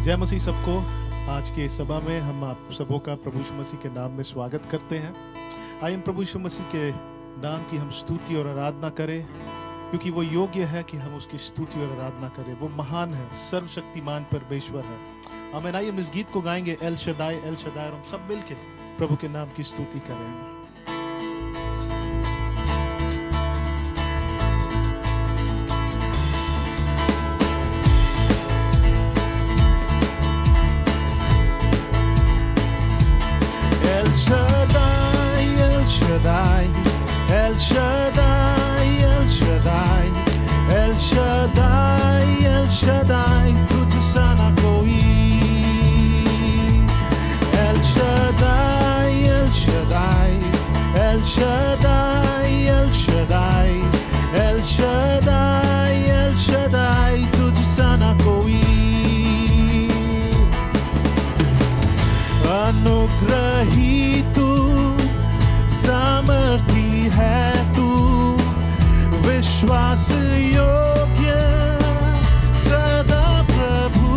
जय मसीह सबको। आज के सभा में हम आप सबों का प्रभु यीशु मसीह के नाम में स्वागत करते हैं। आइए हम प्रभु यीशु मसीह के नाम की हम स्तुति और आराधना करें, क्योंकि वो योग्य है कि हम उसकी स्तुति और आराधना करें। वो महान है, सर्वशक्तिमान परमेश्वर है। आमीन। आइए हम इस गीत को गाएंगे, एल शदाई एल शदाई, और हम सब मिलकर प्रभु के नाम की स्तुति करेंगे। El Shaddai, El Shaddai, El Shaddai, El Shaddai, तुझसा ना कोई। El Shaddai, El Shaddai, El Shaddai, El Shaddai, El Shaddai, El Shaddai, तुझसा ना कोई। अनुग्रही तू, सामर्थी है तू, विश्वास योग्य सदा प्रभु।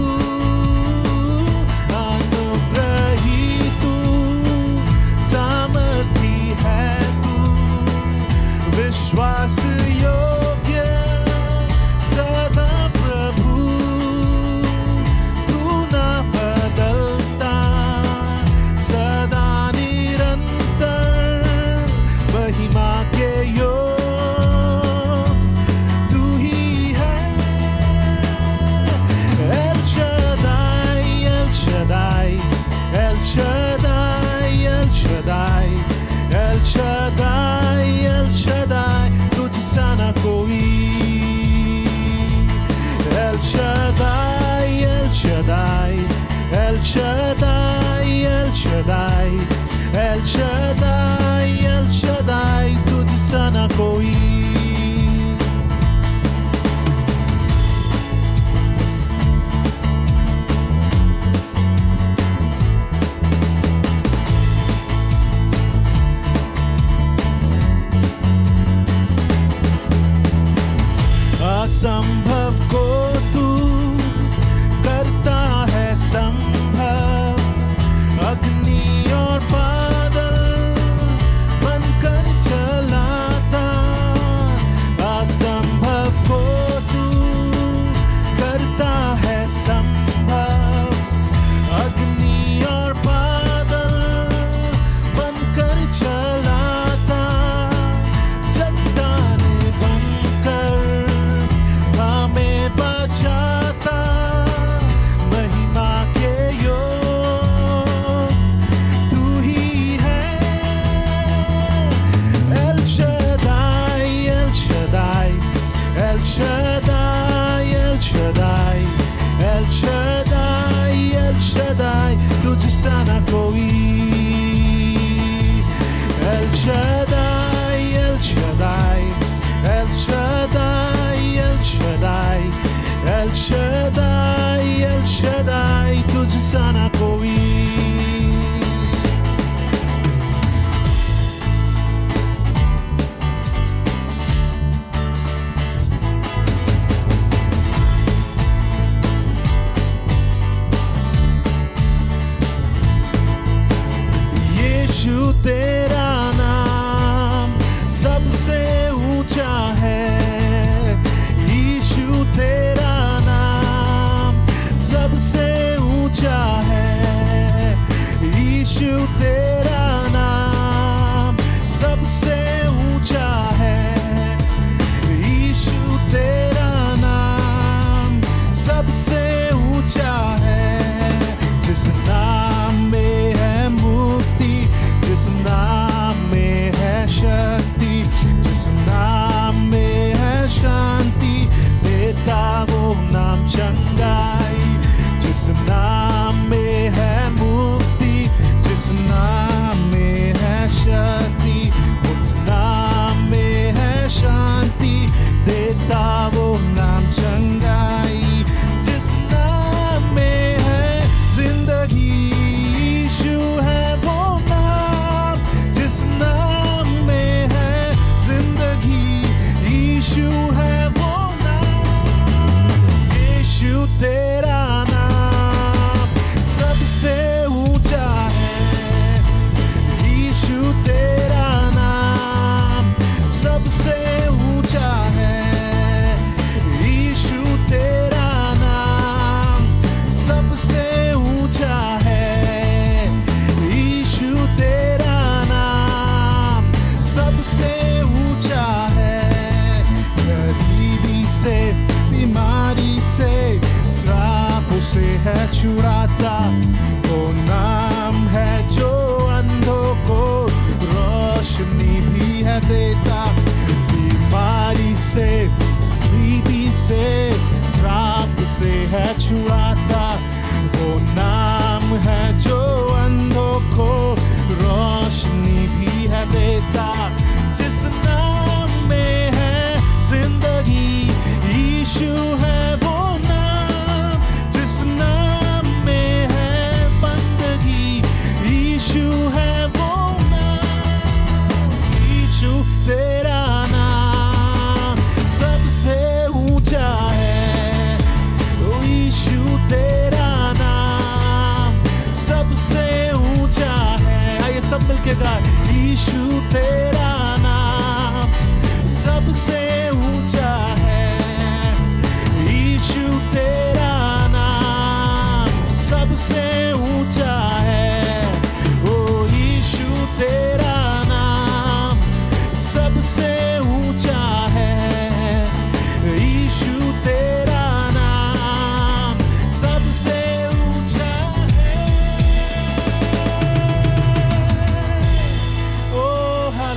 अनुग्रही तू, सामर्थी है तू, विश्वास योग्य सदा प्रभु। तू ना बदलता, सदा निरंतर महिमा के योग। तू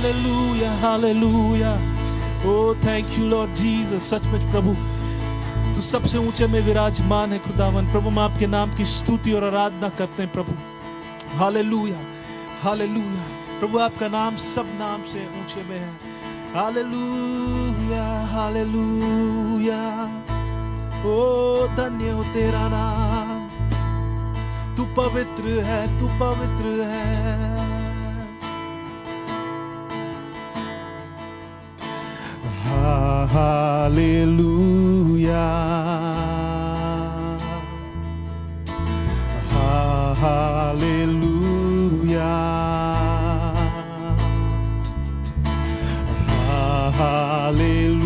hallelujah hallelujah. Oh thank you Lord Jesus. सचमुच प्रभु तू सबसे ऊंचे में विराजमान है खुदावन। प्रभु हम आपके नाम की स्तुति और आराधना करते हैं प्रभु। Hallelujah hallelujah. प्रभु आपका नाम सब नाम से ऊंचे में है। Hallelujah hallelujah. ओ धन्य हो तेरा नाम, तू पवित्र है, तू पवित्र है। Hallelujah hallelujah hallelujah.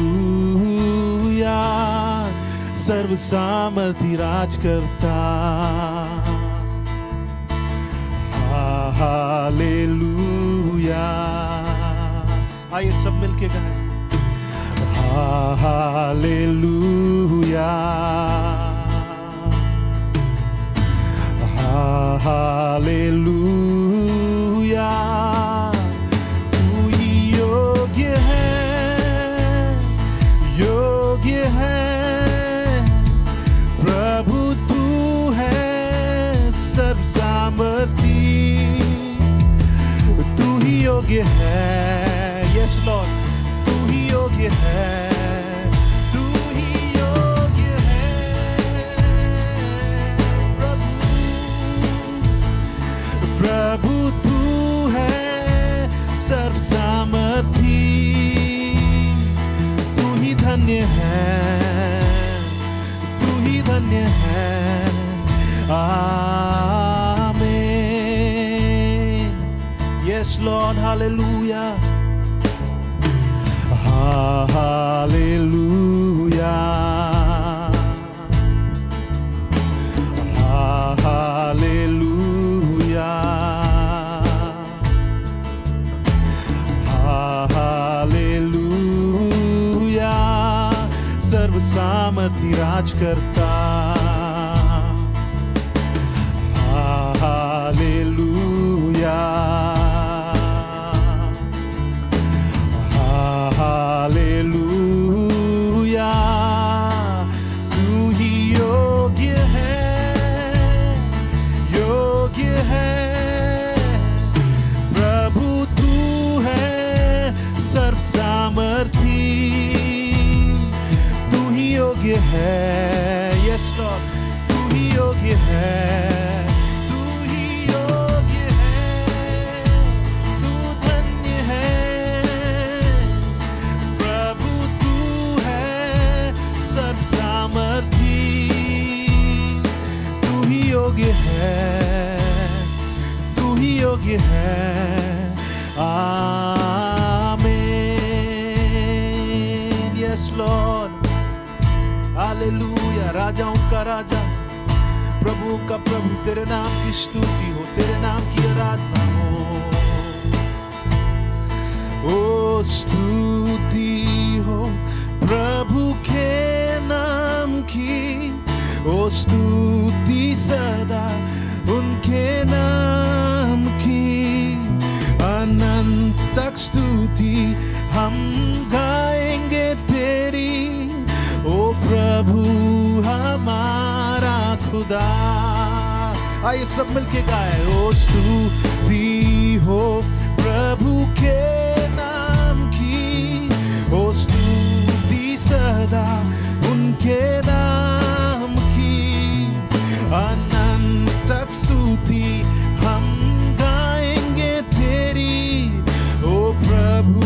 सर्व सामर्थी राज करता। हालेलुया। आइए सब मिलके गाएं। Hallelujah hallelujah. तू ही योग्य है प्रभु, तू है सर्व सामर्थी। तू ही योग्य है, यस लॉर्ड, तू ही योग्य है, तू ही योग्य है प्रभु। प्रभु तू है सर्व सामर्थी। तू ही धन्य है, तू ही धन्य है। आमीन। Yes Lord hallelujah hallelujah hallelujah hallelujah. सर्व सामर्थी राज करता। Hallelujah hallelujah. तू ही योग्य है प्रभु, तू है सर्व सामर्थी। तू ही योग्य है, यस लॉर्ड, तू ही योग्य है, तू ही योग्य है, तू धन्य है प्रभु, तू है सर्व सामर्थी। तू ही योग्य है, तू ही योग्य है। आमीन। Yes Lord hallelujah. राजाओं का राजा, प्रभु का प्रभु, तेरे नाम की स्तुति हो, तेरे नाम की आराधना हो। ओ स्तुति हो प्रभु के नाम की, ओ स्तुति सदा उनके नाम की। अनंत तक स्तुति हम गाएंगे तेरी, ओ प्रभु हमारा खुदा। आइए सब मिलके गाए। ओ स्तुति हो प्रभु के नाम की, ओ स्तुति सदा उनके नाम की। अनंत तक स्तुति हम गाएंगे तेरी, ओ प्रभु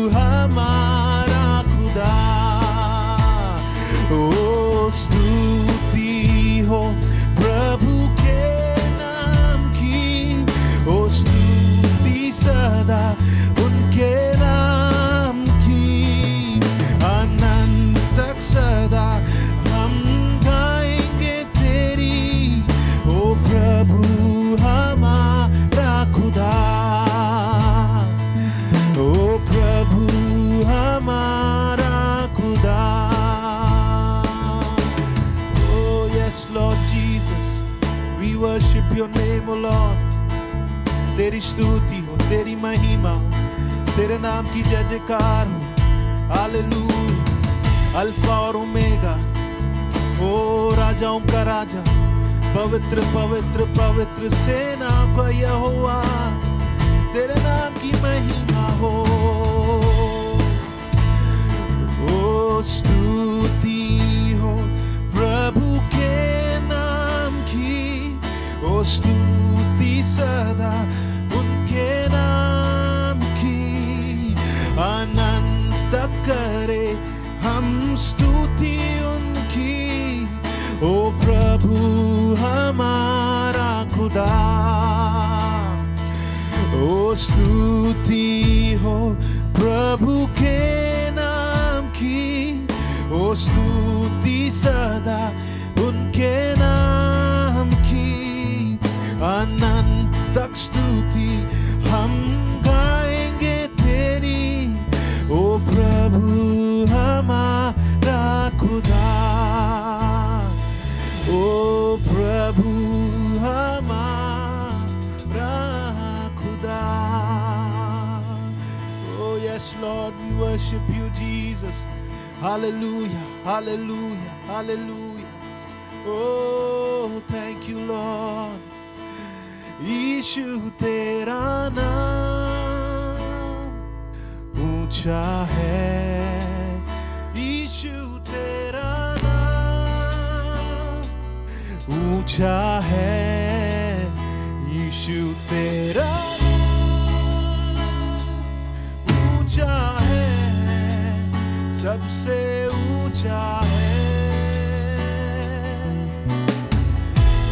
हमारा खुदा। ओ स्तुति हो प्रभु के नाम की, ओ स्तुति सदा उनके नाम की। अनंत तक सदा हम गाएंगे तेरी, ओ प्रभु हमारा खुदा। ओ प्रभु हमारा खुदा। Oh yes Lord Jesus, we worship your name, O Lord. तेरी स्तुति हो, तेरी महिमा हो, तेरे नाम की जय जयकार हो। हालेलुया। अल्फा और ओमेगा, ओ राजाओं का राजा, पवित्र पवित्र पवित्र सेना का यहोवा, तेरे नाम की महिमा हो। ओ स्तुति हो प्रभु के नाम की, ओ स्तुति सदा उनके नाम की। अनंत करे हम स्तुति उनकी, ओ प्रभु हमारा खुदा। ओ स्तुति हो प्रभु के नाम की, ओ स्तुति सदा उनके नाम की। अनंत तक स्तुति हम गाएंगे तेरी, ओ प्रभु हमारा खुदा। ओ प्रभु हमारा खुदा। Oh yes Lord, we worship you Jesus. Hallelujah, hallelujah, hallelujah. Oh thank you Lord. यीशु तेरा नाम ऊंचा है, यीशु तेरा नाम ऊंचा है, यीशु तेरा नाम ऊंचा है, सबसे ऊंचा है।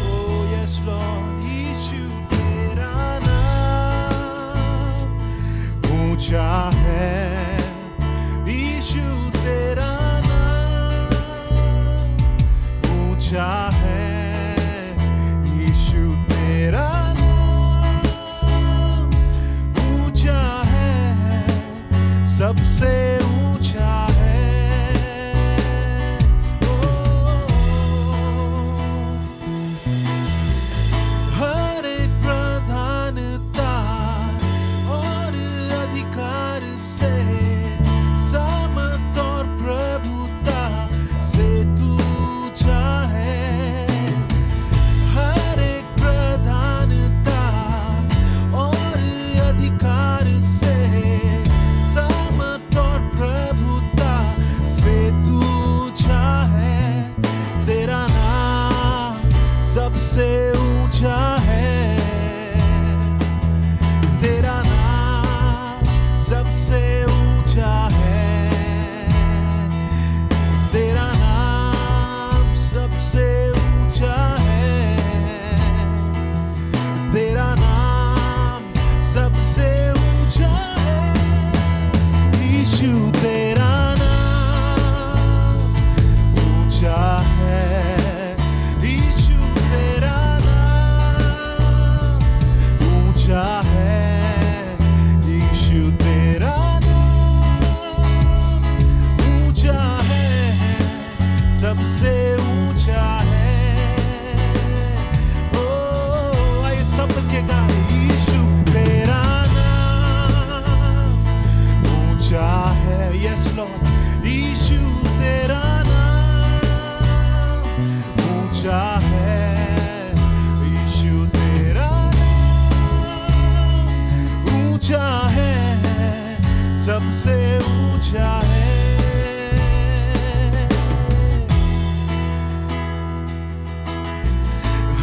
Oh yes Lord, यीशु तेरा नाम ऊंचा है, यीशु तेरा नाम ऊंचा है, यीशु तेरा नाम ऊंचा है, सबसे ऊंचा है। हर एक प्रधानता और अधिकार से, सामर्थ और प्रभुता से तू ऊंचा है। हर एक प्रधानता और अधिकार से, सामर्थ और प्रभुता से तू ऊंचा है। तेरा नाम सबसे ऊंचा है, तेरा नाम सबसे ऊंचा है, तेरा नाम सबसे ऊंचा है, तेरा नाम सबसे ऊंचा है। यीशु तेरा नाम ऊंचा है, यीशु तेरा नाम ऊंचा है, यीशु तेरा नाम ऊंचा है, सबसे ऊंचा है। ओ आइए सब के गाएं, यीशु तेरा नाम ऊंचा है। यस लॉर्ड, यीशु तेरा नाम ऊंचा है, यीशु तेरा नाम ऊंचा है, सबसे ऊंचा है।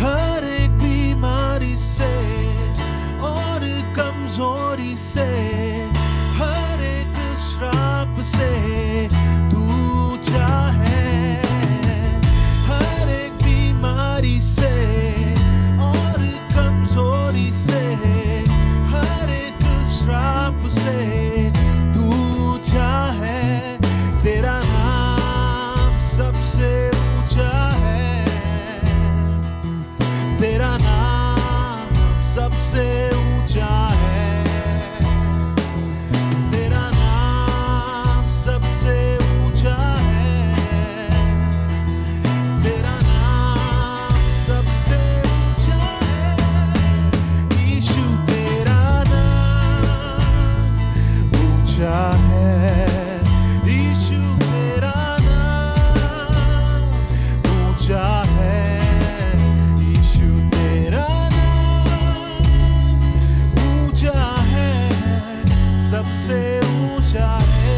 हर एक बीमारी से और कमजोरी से, हर एक श्राप से तू ऊंचा है। हर एक बीमारी से और कमजोरी से, हर एक श्राप से तू ऊंचा है। तेरा नाम सबसे ऊंचा है, तेरा नाम सबसे ऊंचा है, तेरा नाम ऊंचा है यीशु तेरा नाम, ऊंचा है यीशु तेरा नाम, ऊंचा है सबसे ऊंचा है।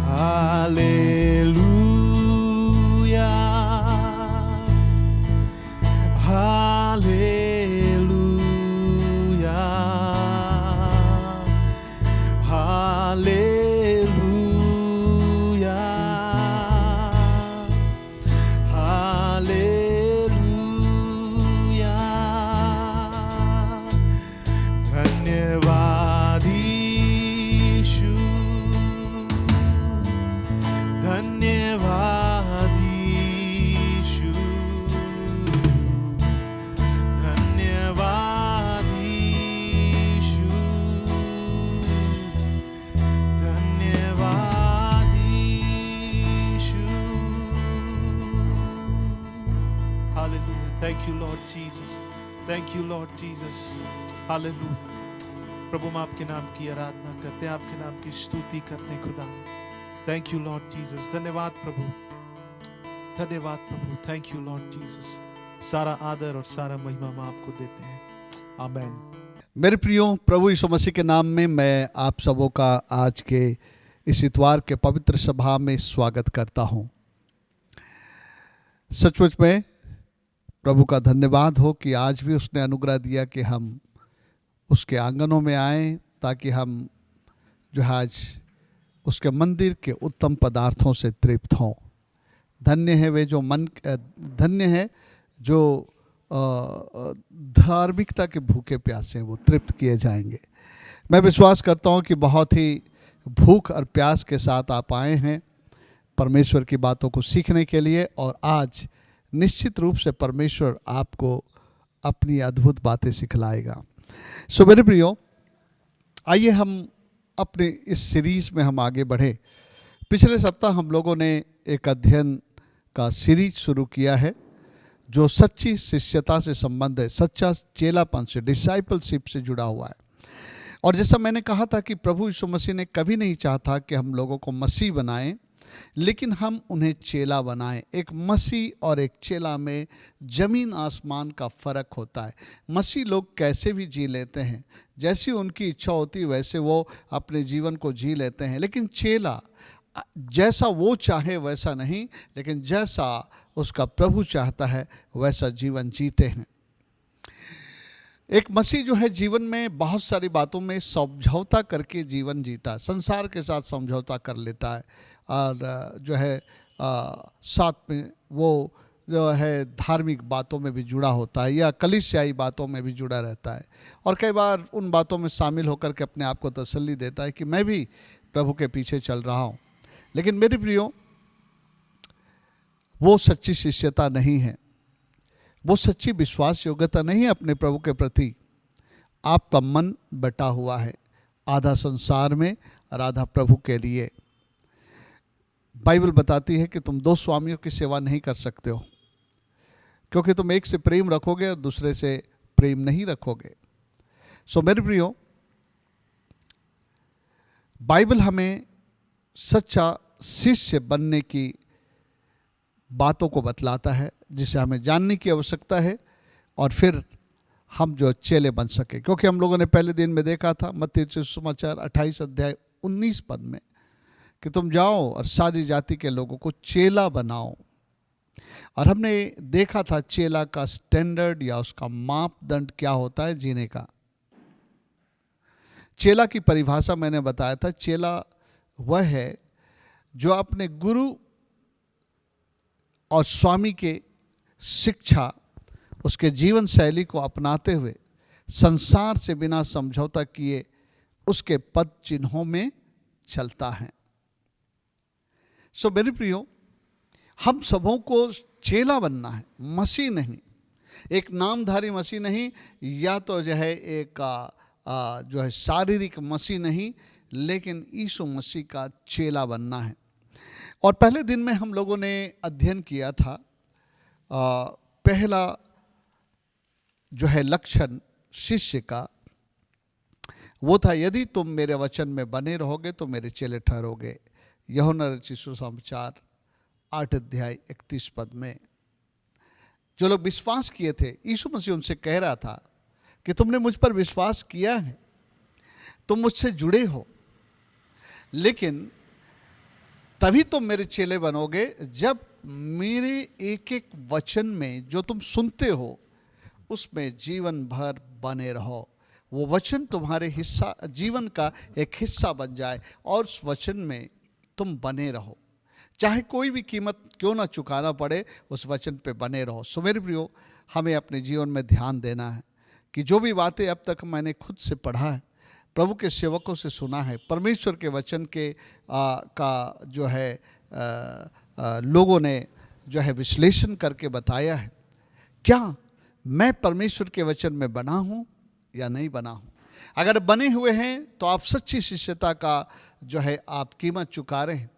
Hallelujah hallelujah hallelujah hallelujah. धन्यवाद यीशु, धन्यवाद यीशु, धन्यवाद यीशु, धन्यवाद यीशु। Hallelujah. Thank you Lord Jesus. Thank you Lord Jesus. Hallelujah. प्रभु हम आपके नाम की आराधना करते हैं, आपके नाम की स्तुति करने खुदा। Thank you Lord Jesus. धन्यवाद प्रभु, धन्यवाद प्रभु। Thank you Lord Jesus. सारा आदर और सारा महिमा हम आपको देते हैं। आमीन। मेरे प्रियो, प्रभु यीशु मसीह के नाम में मैं आप सबों का आज के इस इतवार के पवित्र सभा में स्वागत करता हूं। सचमुच में प्रभु का धन्यवाद हो कि आज भी उसने अनुग्रह दिया कि हम उसके आंगनों में आए, ताकि हम जो है आज उसके मंदिर के उत्तम पदार्थों से तृप्त हों। धन्य है वे जो धन्य है जो धार्मिकता के भूखे प्यासे हैं, वो तृप्त किए जाएंगे। मैं विश्वास करता हूं कि बहुत ही भूख और प्यास के साथ आप आए हैं परमेश्वर की बातों को सीखने के लिए, और आज निश्चित रूप से परमेश्वर आपको अपनी अद्भुत बातें सिखलाएगा। सो मेरे प्रियो, आइए हम अपने इस सीरीज़ में हम आगे बढ़े। पिछले सप्ताह हम लोगों ने एक अध्ययन का सीरीज शुरू किया है जो सच्ची शिष्यता से संबंध है, सच्चा चेलापन से, डिसाइपलशिप से जुड़ा हुआ है। और जैसा मैंने कहा था कि प्रभु यीशु मसीह ने कभी नहीं चाहा कि हम लोगों को मसीह बनाएं, लेकिन हम उन्हें चेला बनाएं। एक मसीह और एक चेला में ज़मीन आसमान का फ़र्क होता है। मसीह लोग कैसे भी जी लेते हैं, जैसी उनकी इच्छा होती है वैसे वो अपने जीवन को जी लेते हैं, लेकिन चेला जैसा वो चाहे वैसा नहीं, लेकिन जैसा उसका प्रभु चाहता है वैसा जीवन जीते हैं। एक मसीह जो है जीवन में बहुत सारी बातों में समझौता करके जीवन जीता है, संसार के साथ समझौता कर लेता है, और जो है साथ में वो जो है धार्मिक बातों में भी जुड़ा होता है या कलीसियाई बातों में भी जुड़ा रहता है, और कई बार उन बातों में शामिल होकर के अपने आप को तसल्ली देता है कि मैं भी प्रभु के पीछे चल रहा हूँ। लेकिन मेरे प्रियो, वो सच्ची शिष्यता नहीं है, वो सच्ची विश्वास योग्यता नहीं है अपने प्रभु के प्रति। आपका मन बटा हुआ है, आधा संसार में और आधा प्रभु के लिए। बाइबल बताती है कि तुम दो स्वामियों की सेवा नहीं कर सकते हो, क्योंकि तुम एक से प्रेम रखोगे और दूसरे से प्रेम नहीं रखोगे। सो मेरे प्रियो, बाइबल हमें सच्चा शिष्य बनने की बातों को बतलाता है, जिसे हमें जानने की आवश्यकता है, और फिर हम जो चेले बन सके। क्योंकि हम लोगों ने पहले दिन में देखा था मत्ती सुसमाचार 28 अध्याय 19 पद में कि तुम जाओ और सारी जाति के लोगों को चेला बनाओ। और हमने देखा था चेला का स्टैंडर्ड या उसका मापदंड क्या होता है जीने का। चेला की परिभाषा मैंने बताया था। चेला वह है जो अपने गुरु और स्वामी के शिक्षा, उसके जीवन शैली को अपनाते हुए संसार से बिना समझौता किए उसके पद चिन्हों में चलता है। सो मेरे प्रियो, हम सबों को चेला बनना है, मसीह नहीं, एक नामधारी मसीह नहीं, या तो जो है एक जो है शारीरिक मसीह नहीं, लेकिन यीशु मसीह का चेला बनना है। और पहले दिन में हम लोगों ने अध्ययन किया था पहला जो है लक्षण शिष्य का, वो था, यदि तुम मेरे वचन में बने रहोगे तो मेरे चेले ठहरोगे। यूहन्ना रचित सुसमाचार 8 अध्याय 31 पद में। जो लोग विश्वास किए थे, यीशु मसीह उनसे कह रहा था कि तुमने मुझ पर विश्वास किया है, तुम मुझसे जुड़े हो, लेकिन तभी तुम मेरे चेले बनोगे जब मेरे एक एक वचन में जो तुम सुनते हो उसमें जीवन भर बने रहो। वो वचन तुम्हारे हिस्सा, जीवन का एक हिस्सा बन जाए और उस वचन में तुम बने रहो, चाहे कोई भी कीमत क्यों ना चुकाना पड़े, उस वचन पे बने रहो। सो मेरे प्रियो, हमें अपने जीवन में ध्यान देना है कि जो भी बातें अब तक मैंने खुद से पढ़ा है, प्रभु के सेवकों से सुना है, परमेश्वर के वचन के का जो है लोगों ने जो है विश्लेषण करके बताया है, क्या मैं परमेश्वर के वचन में बना हूँ या नहीं बना हूँ? अगर बने हुए हैं तो आप सच्ची शिष्यता का जो है आप कीमत चुका रहे हैं।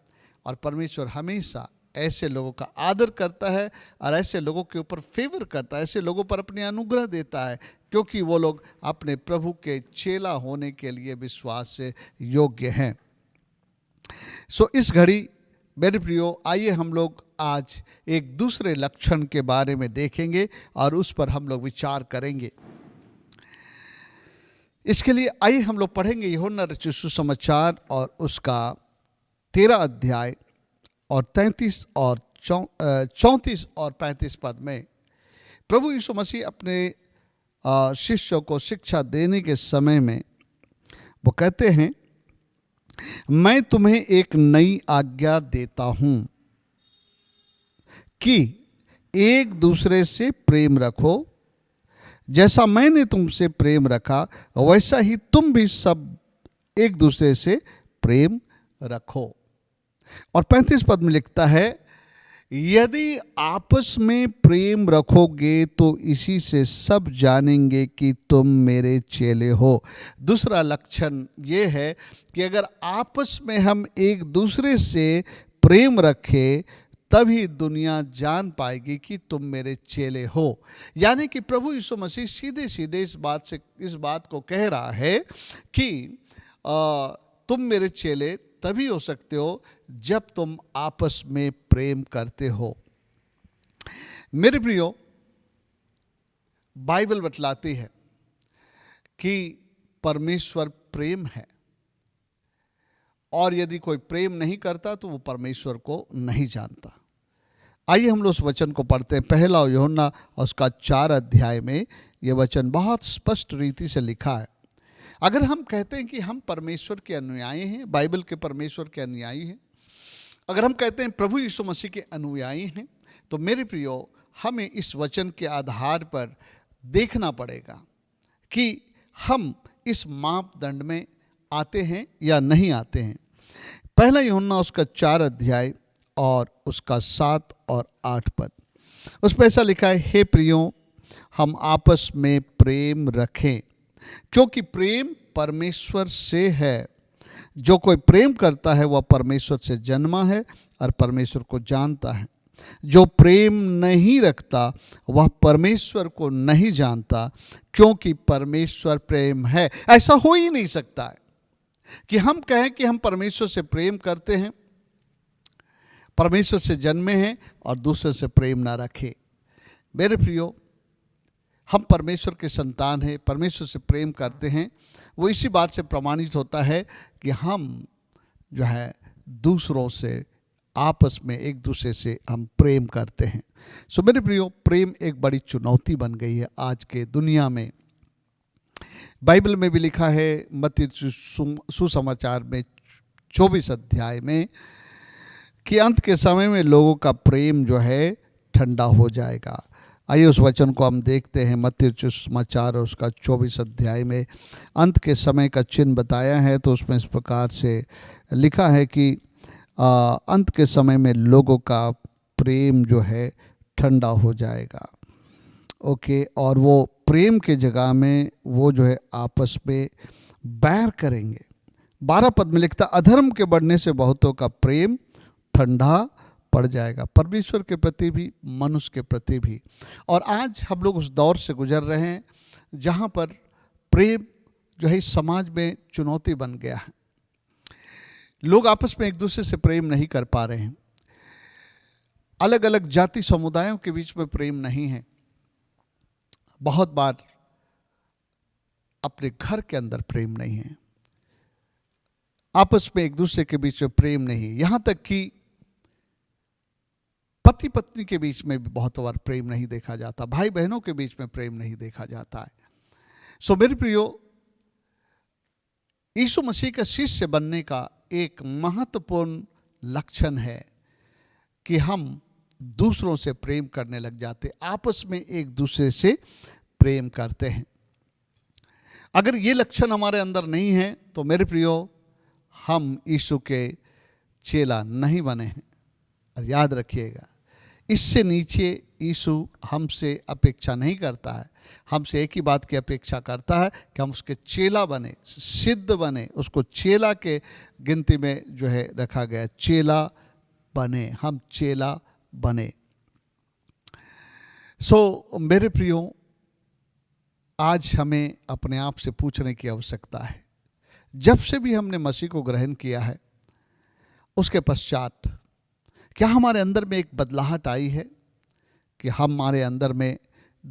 और परमेश्वर हमेशा ऐसे लोगों का आदर करता है और ऐसे लोगों के ऊपर फेवर करता है, ऐसे लोगों पर अपने अनुग्रह देता है, क्योंकि वो लोग अपने प्रभु के चेला होने के लिए विश्वास से योग्य हैं। सो इस घड़ी मेरे प्रियो, आइए हम लोग आज एक दूसरे लक्षण के बारे में देखेंगे और उस पर हम लोग विचार करेंगे। इसके लिए आइए हम लोग पढ़ेंगे यूहन्ना रचित सुसमाचार और उसका 13 अध्याय और 33 और 34 और 35 पद में प्रभु यीशु मसीह अपने शिष्यों को शिक्षा देने के समय में वो कहते हैं, मैं तुम्हें एक नई आज्ञा देता हूं कि एक दूसरे से प्रेम रखो। जैसा मैंने तुमसे प्रेम रखा वैसा ही तुम भी सब एक दूसरे से प्रेम रखो। और 35 पद में लिखता है, यदि आपस में प्रेम रखोगे तो इसी से सब जानेंगे कि तुम मेरे चेले हो। दूसरा लक्षण ये है कि अगर आपस में हम एक दूसरे से प्रेम रखें तभी दुनिया जान पाएगी कि तुम मेरे चेले हो। यानी कि प्रभु यीशु मसीह सीधे सीधे इस बात को कह रहा है कि तुम मेरे चेले तभी हो सकते हो जब तुम आपस में प्रेम करते हो। मेरे प्रियो, बाइबल बतलाती है कि परमेश्वर प्रेम है और यदि कोई प्रेम नहीं करता तो वो परमेश्वर को नहीं जानता। आइए हम लोग उस वचन को पढ़ते हैं। पहला यूहन्ना उसका 4 अध्याय में ये वचन बहुत स्पष्ट रीति से लिखा है। अगर हम कहते हैं कि हम परमेश्वर के अनुयायी हैं, बाइबल के परमेश्वर के अनुयायी हैं, अगर हम कहते हैं प्रभु यीशु मसीह के अनुयायी हैं, तो मेरे प्रियो, हमें इस वचन के आधार पर देखना पड़ेगा कि हम इस मापदंड में आते हैं या नहीं आते हैं। पहला यूहन्ना उसका 4 अध्याय और उसका 7 और 8 पद, उस पर ऐसा लिखा है, हे प्रियो, हम आपस में प्रेम रखें क्योंकि प्रेम परमेश्वर से है। जो कोई प्रेम करता है वह परमेश्वर से जन्मा है और परमेश्वर को जानता है। जो प्रेम नहीं रखता वह परमेश्वर को नहीं जानता, क्योंकि परमेश्वर प्रेम है। ऐसा हो ही नहीं सकता है कि हम कहें कि हम परमेश्वर से प्रेम करते हैं, परमेश्वर से जन्मे हैं और दूसरे से प्रेम ना रखें। मेरे प्रियो, हम परमेश्वर के संतान हैं, परमेश्वर से प्रेम करते हैं। वो इसी बात से प्रमाणित होता है कि हम जो है दूसरों से आपस में एक दूसरे से हम प्रेम करते हैं। सो मेरे प्रियो, प्रेम एक बड़ी चुनौती बन गई है आज के दुनिया में। बाइबल में भी लिखा है मत्ती सुसमाचार में 24 अध्याय में कि अंत के समय में लोगों का प्रेम जो है ठंडा हो जाएगा। आइए उस वचन को हम देखते हैं। मत्ती सुसमाचार उसका 24 अध्याय में अंत के समय का चिन्ह बताया है। तो उसमें इस प्रकार से लिखा है कि अंत के समय में लोगों का प्रेम जो है ठंडा हो जाएगा। ओके, और वो प्रेम के जगह में वो जो है आपस में बैर करेंगे। 12 पद में लिखता, अधर्म के बढ़ने से बहुतों का प्रेम ठंडा पड़ जाएगा, परमेश्वर के प्रति भी, मनुष्य के प्रति भी। और आज हम लोग उस दौर से गुजर रहे हैं जहाँ पर प्रेम जो है इस समाज में चुनौती बन गया है। लोग आपस में एक दूसरे से प्रेम नहीं कर पा रहे हैं। अलग अलग जाति समुदायों के बीच में प्रेम नहीं है। बहुत बार अपने घर के अंदर प्रेम नहीं है। आपस में एक दूसरे के बीच में प्रेम नहीं है। यहां तक कि पति पत्नी के बीच में भी बहुत बार प्रेम नहीं देखा जाता। भाई बहनों के बीच में प्रेम नहीं देखा जाता है। सो मेरे प्रियो, यीशु मसीह का शिष्य बनने का एक महत्वपूर्ण लक्षण है कि हम दूसरों से प्रेम करने लग जाते, आपस में एक दूसरे से प्रेम करते हैं। अगर ये लक्षण हमारे अंदर नहीं है तो मेरे प्रियो, हम यीशु के चेला नहीं बने हैं। और याद रखिएगा, इससे नीचे यीशु हमसे अपेक्षा नहीं करता है। हमसे एक ही बात की अपेक्षा करता है कि हम उसके चेला बने, सिद्ध बने। उसको चेला के गिनती में जो है रखा गया, चेला बने, हम चेला बने। सो मेरे प्रियो, आज हमें अपने आप से पूछने की आवश्यकता है, जब से भी हमने मसीह को ग्रहण किया है उसके पश्चात क्या हमारे अंदर में एक बदलाहट आई है कि हमारे अंदर में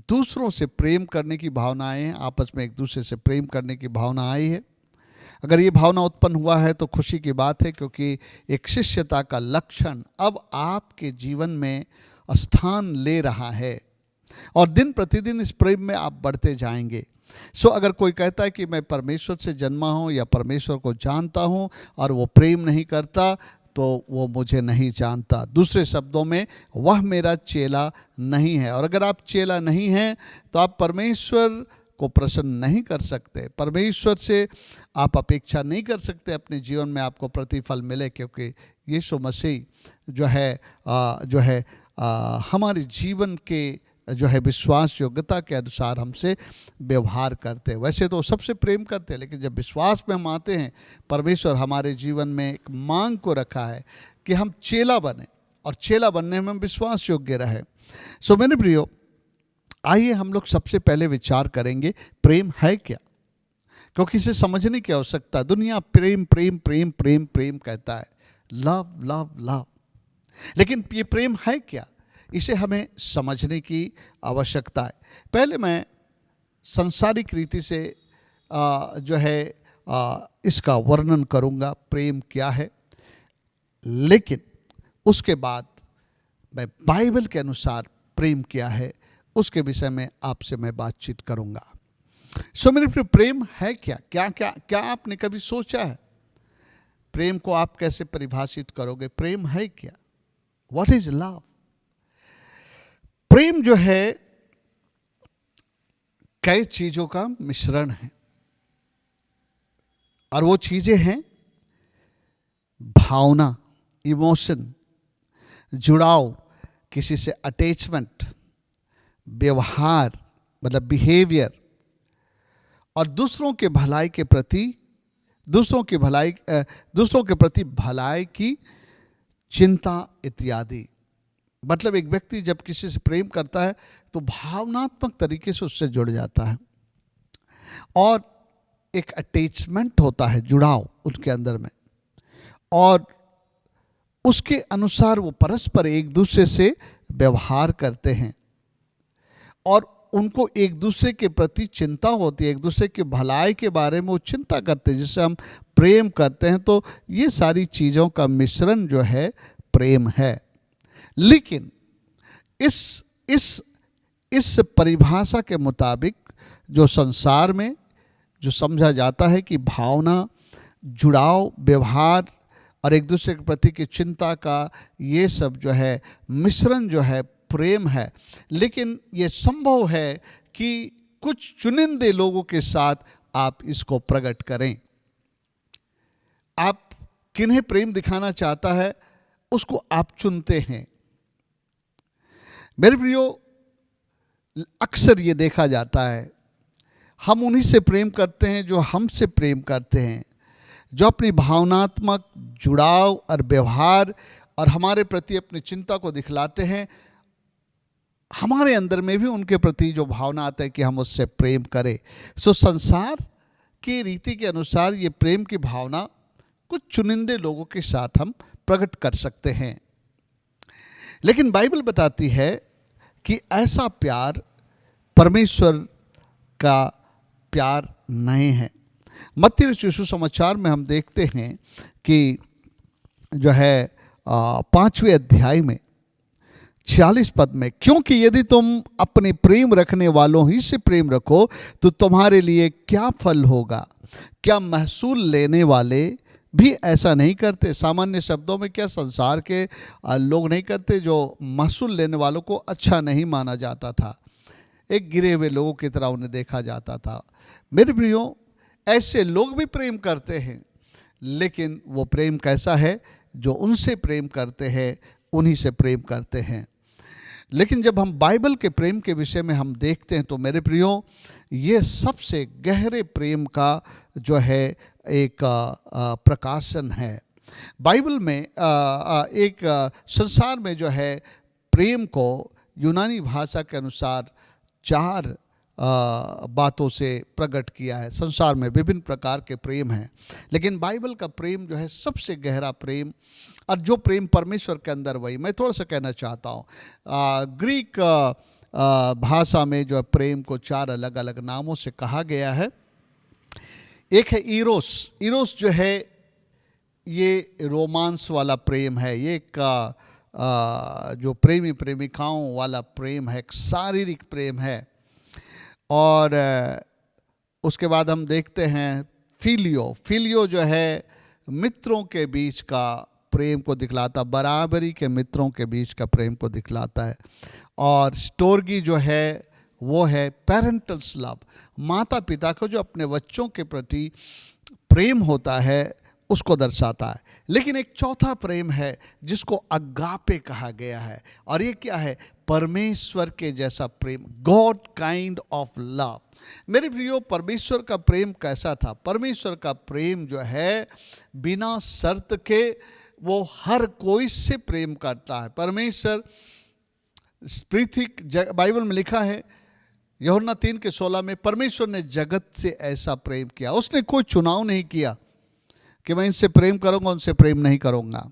दूसरों से प्रेम करने की भावना आई है, आपस में एक दूसरे से प्रेम करने की भावना आई है? अगर ये भावना उत्पन्न हुआ है तो खुशी की बात है, क्योंकि एक शिष्यता का लक्षण अब आपके जीवन में स्थान ले रहा है और दिन प्रतिदिन इस प्रेम में आप बढ़ते जाएंगे। सो अगर कोई कहता है कि मैं परमेश्वर से जन्मा हूँ या परमेश्वर को जानता हूँ और वो प्रेम नहीं करता, तो वो मुझे नहीं जानता। दूसरे शब्दों में, वह मेरा चेला नहीं है। और अगर आप चेला नहीं हैं तो आप परमेश्वर को प्रसन्न नहीं कर सकते। परमेश्वर से आप अपेक्षा नहीं कर सकते अपने जीवन में आपको प्रतिफल मिले, क्योंकि यीशु मसीह जो है हमारे जीवन के जो है विश्वास योग्यता के अनुसार हमसे व्यवहार करते हैं। वैसे तो सबसे प्रेम करते हैं, लेकिन जब विश्वास में हम आते हैं, परमेश्वर हमारे जीवन में एक मांग को रखा है कि हम चेला बने और चेला बनने में हम विश्वास योग्य रहे। सो मेरे प्रियो, आइए हम लोग सबसे पहले विचार करेंगे प्रेम है क्या, क्योंकि इसे समझने की आवश्यकता। दुनिया प्रेम प्रेम प्रेम प्रेम प्रेम कहता है, लव लव लव, लेकिन ये प्रेम है क्या, इसे हमें समझने की आवश्यकता है। पहले मैं सांसारिक रीति से इसका वर्णन करूंगा प्रेम क्या है, लेकिन उसके बाद मैं बाइबल के अनुसार प्रेम क्या है उसके विषय में आपसे मैं बातचीत करूंगा। सो मेरे प्रेम है क्या? क्या क्या क्या आपने कभी सोचा है प्रेम को आप कैसे परिभाषित करोगे? प्रेम है क्या? What is love? प्रेम जो है कई चीजों का मिश्रण है, और वो चीजें हैं भावना, इमोशन, जुड़ाव, किसी से अटैचमेंट, व्यवहार मतलब बिहेवियर, और दूसरों के प्रति भलाई की चिंता इत्यादि। मतलब एक व्यक्ति जब किसी से प्रेम करता है तो भावनात्मक तरीके से उससे जुड़ जाता है, और एक अटैचमेंट होता है, जुड़ाव उनके अंदर में, और उसके अनुसार वो परस्पर एक दूसरे से व्यवहार करते हैं और उनको एक दूसरे के प्रति चिंता होती है, एक दूसरे के भलाई के बारे में वो चिंता करते हैं, जिससे हम प्रेम करते हैं। तो ये सारी चीज़ों का मिश्रण जो है प्रेम है। लेकिन इस परिभाषा के मुताबिक जो संसार में जो समझा जाता है कि भावना, जुड़ाव, व्यवहार और एक दूसरे के प्रति की चिंता का ये सब जो है मिश्रण जो है प्रेम है। लेकिन ये संभव है कि कुछ चुनिंदे लोगों के साथ आप इसको प्रकट करें। आप किन्हें प्रेम दिखाना चाहता है उसको आप चुनते हैं। मेरे प्रियो, अक्सर ये देखा जाता है हम उन्हीं से प्रेम करते हैं जो हमसे प्रेम करते हैं, जो अपनी भावनात्मक जुड़ाव और व्यवहार और हमारे प्रति अपनी चिंता को दिखलाते हैं। हमारे अंदर में भी उनके प्रति जो भावना आता है कि हम उससे प्रेम करें। सो संसार की रीति के अनुसार ये प्रेम की भावना कुछ चुनिंदे लोगों के साथ हम प्रकट कर सकते हैं, लेकिन बाइबल बताती है कि ऐसा प्यार परमेश्वर का प्यार नहीं है। मत्ती रचित सुसमाचार में हम देखते हैं कि जो है 5वें अध्याय में 46 पद में, क्योंकि यदि तुम अपने प्रेम रखने वालों ही से प्रेम रखो तो तुम्हारे लिए क्या फल होगा? क्या महसूल लेने वाले भी ऐसा नहीं करते? सामान्य शब्दों में क्या संसार के लोग नहीं करते? जो महसूल लेने वालों को अच्छा नहीं माना जाता था, एक गिरे हुए लोगों की तरह उन्हें देखा जाता था। मेरे प्रियो, ऐसे लोग भी प्रेम करते हैं, लेकिन वो प्रेम कैसा है? जो उनसे प्रेम करते हैं उन्हीं से प्रेम करते हैं। लेकिन जब हम बाइबल के प्रेम के विषय में हम देखते हैं तो मेरे प्रियो, ये सबसे गहरे प्रेम का जो है एक प्रकाशन है। बाइबल में एक संसार में जो है प्रेम को यूनानी भाषा के अनुसार 4 बातों से प्रकट किया है। संसार में विभिन्न प्रकार के प्रेम हैं, लेकिन बाइबल का प्रेम जो है सबसे गहरा प्रेम, और जो प्रेम परमेश्वर के अंदर, वही मैं थोड़ा सा कहना चाहता हूँ। ग्रीक भाषा में जो प्रेम को 4 अलग अलग नामों से कहा गया है। एक है इरोस। इरोस जो है ये रोमांस वाला प्रेम है, ये एक जो प्रेमी प्रेमिकाओं वाला प्रेम है, एक शारीरिक प्रेम है। और उसके बाद हम देखते हैं फिलियो। फिलियो जो है मित्रों के बीच का प्रेम को दिखलाता, बराबरी के मित्रों के बीच का प्रेम को दिखलाता है। और स्टोर्गी जो है वो है पेरेंटल्स लव, माता पिता को जो अपने बच्चों के प्रति प्रेम होता है उसको दर्शाता है। लेकिन एक चौथा प्रेम है जिसको अगापे कहा गया है, और ये क्या है? परमेश्वर के जैसा प्रेम, गॉड काइंड ऑफ लव। मेरे प्रियो, परमेश्वर का प्रेम कैसा था? परमेश्वर का प्रेम जो है बिना शर्त के वो हर कोई से प्रेम करता है। परमेश्वर पृथ्वी, बाइबल में लिखा है यूहन्ना 3:16 में, परमेश्वर ने जगत से ऐसा प्रेम किया। उसने कोई चुनाव नहीं किया कि मैं इनसे प्रेम करूंगा उनसे प्रेम नहीं करूंगा।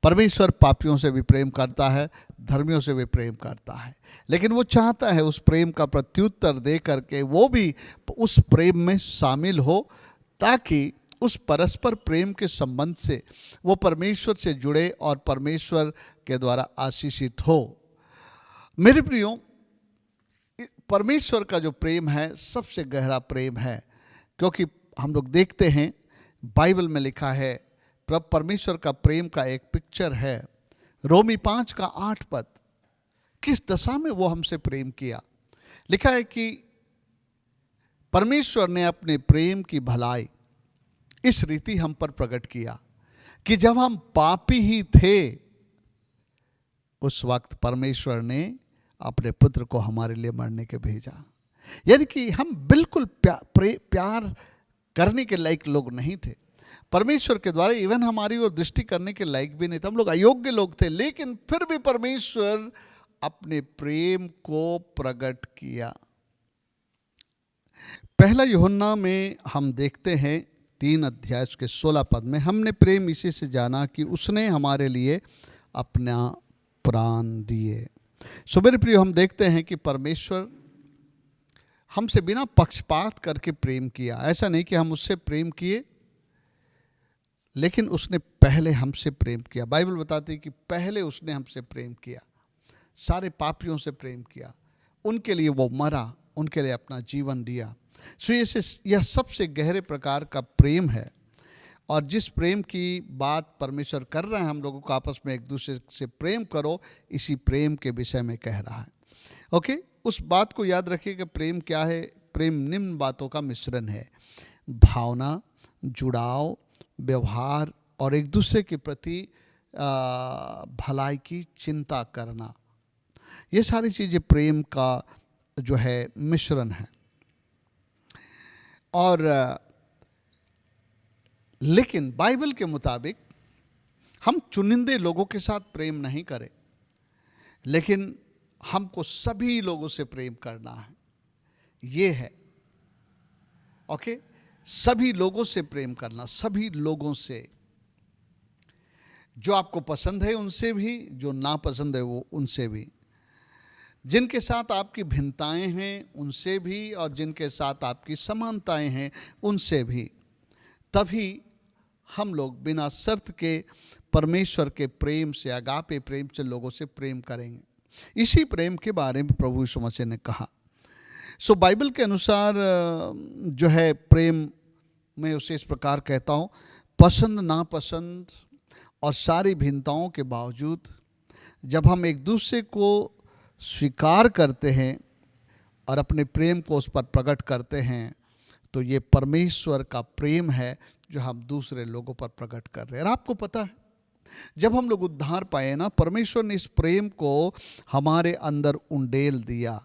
परमेश्वर पापियों से भी प्रेम करता है, धर्मियों से भी प्रेम करता है, लेकिन वो चाहता है उस प्रेम का प्रत्युत्तर दे करके वो भी उस प्रेम में शामिल हो, ताकि उस परस्पर प्रेम के संबंध से वो परमेश्वर से जुड़े और परमेश्वर के द्वारा आशीषित हो। मेरे प्रियो, परमेश्वर का जो प्रेम है सबसे गहरा प्रेम है, क्योंकि हम लोग देखते हैं बाइबल में लिखा है, परमेश्वर का प्रेम का एक पिक्चर है। रोमी 5:8 पद, किस दशा में वो हमसे प्रेम किया। लिखा है कि परमेश्वर ने अपने प्रेम की भलाई इस रीति हम पर प्रकट किया कि जब हम पापी ही थे उस वक्त परमेश्वर ने अपने पुत्र को हमारे लिए मरने के भेजा। यानी कि हम बिल्कुल प्यार करने के लायक लोग नहीं थे। परमेश्वर के द्वारा इवन हमारी ओर दृष्टि करने के लायक भी नहीं थे, हम लोग अयोग्य लोग थे, लेकिन फिर भी परमेश्वर अपने प्रेम को प्रकट किया। पहला यूहन्ना में हम देखते हैं 3:16 में, हमने प्रेम इसी से जाना कि उसने हमारे लिए अपना प्राण दिए। सो मेरे प्रिय, हम देखते हैं कि परमेश्वर हमसे बिना पक्षपात करके प्रेम किया। ऐसा नहीं कि हम उससे प्रेम किए, लेकिन उसने पहले हमसे प्रेम किया। बाइबल बताती है कि पहले उसने हमसे प्रेम किया, सारे पापियों से प्रेम किया, उनके लिए वो मरा, उनके लिए अपना जीवन दिया। सो यह सबसे गहरे प्रकार का प्रेम है, और जिस प्रेम की बात परमेश्वर कर रहे हैं हम लोगों को, आपस में एक दूसरे से प्रेम करो, इसी प्रेम के विषय में कह रहा है। ओके, उस बात को याद रखिए कि प्रेम क्या है। प्रेम निम्न बातों का मिश्रण है: भावना, जुड़ाव, व्यवहार और एक दूसरे के प्रति भलाई की चिंता करना। ये सारी चीज़ें प्रेम का जो है मिश्रण है। और लेकिन बाइबल के मुताबिक हम चुनिंदे लोगों के साथ प्रेम नहीं करें, लेकिन हमको सभी लोगों से प्रेम करना है, ये है। ओके, सभी लोगों से प्रेम करना, सभी लोगों से, जो आपको पसंद है उनसे भी, जो नापसंद है वो उनसे भी, जिनके साथ आपकी भिन्नताएं हैं उनसे भी, और जिनके साथ आपकी समानताएं हैं उनसे भी। तभी हम लोग बिना शर्त के परमेश्वर के प्रेम से, अगापे प्रेम से लोगों से प्रेम करेंगे। इसी प्रेम के बारे में प्रभु यीशु मसीह ने कहा। सो बाइबल के अनुसार जो है प्रेम, मैं उसे इस प्रकार कहता हूँ, पसंद नापसंद और सारी भिन्नताओं के बावजूद जब हम एक दूसरे को स्वीकार करते हैं और अपने प्रेम को उस पर प्रकट करते हैं, तो ये परमेश्वर का प्रेम है जो हम दूसरे लोगों पर प्रकट कर रहे हैं। और आपको पता है, जब हम लोग उद्धार पाए ना, परमेश्वर ने इस प्रेम को हमारे अंदर उंडेल दिया।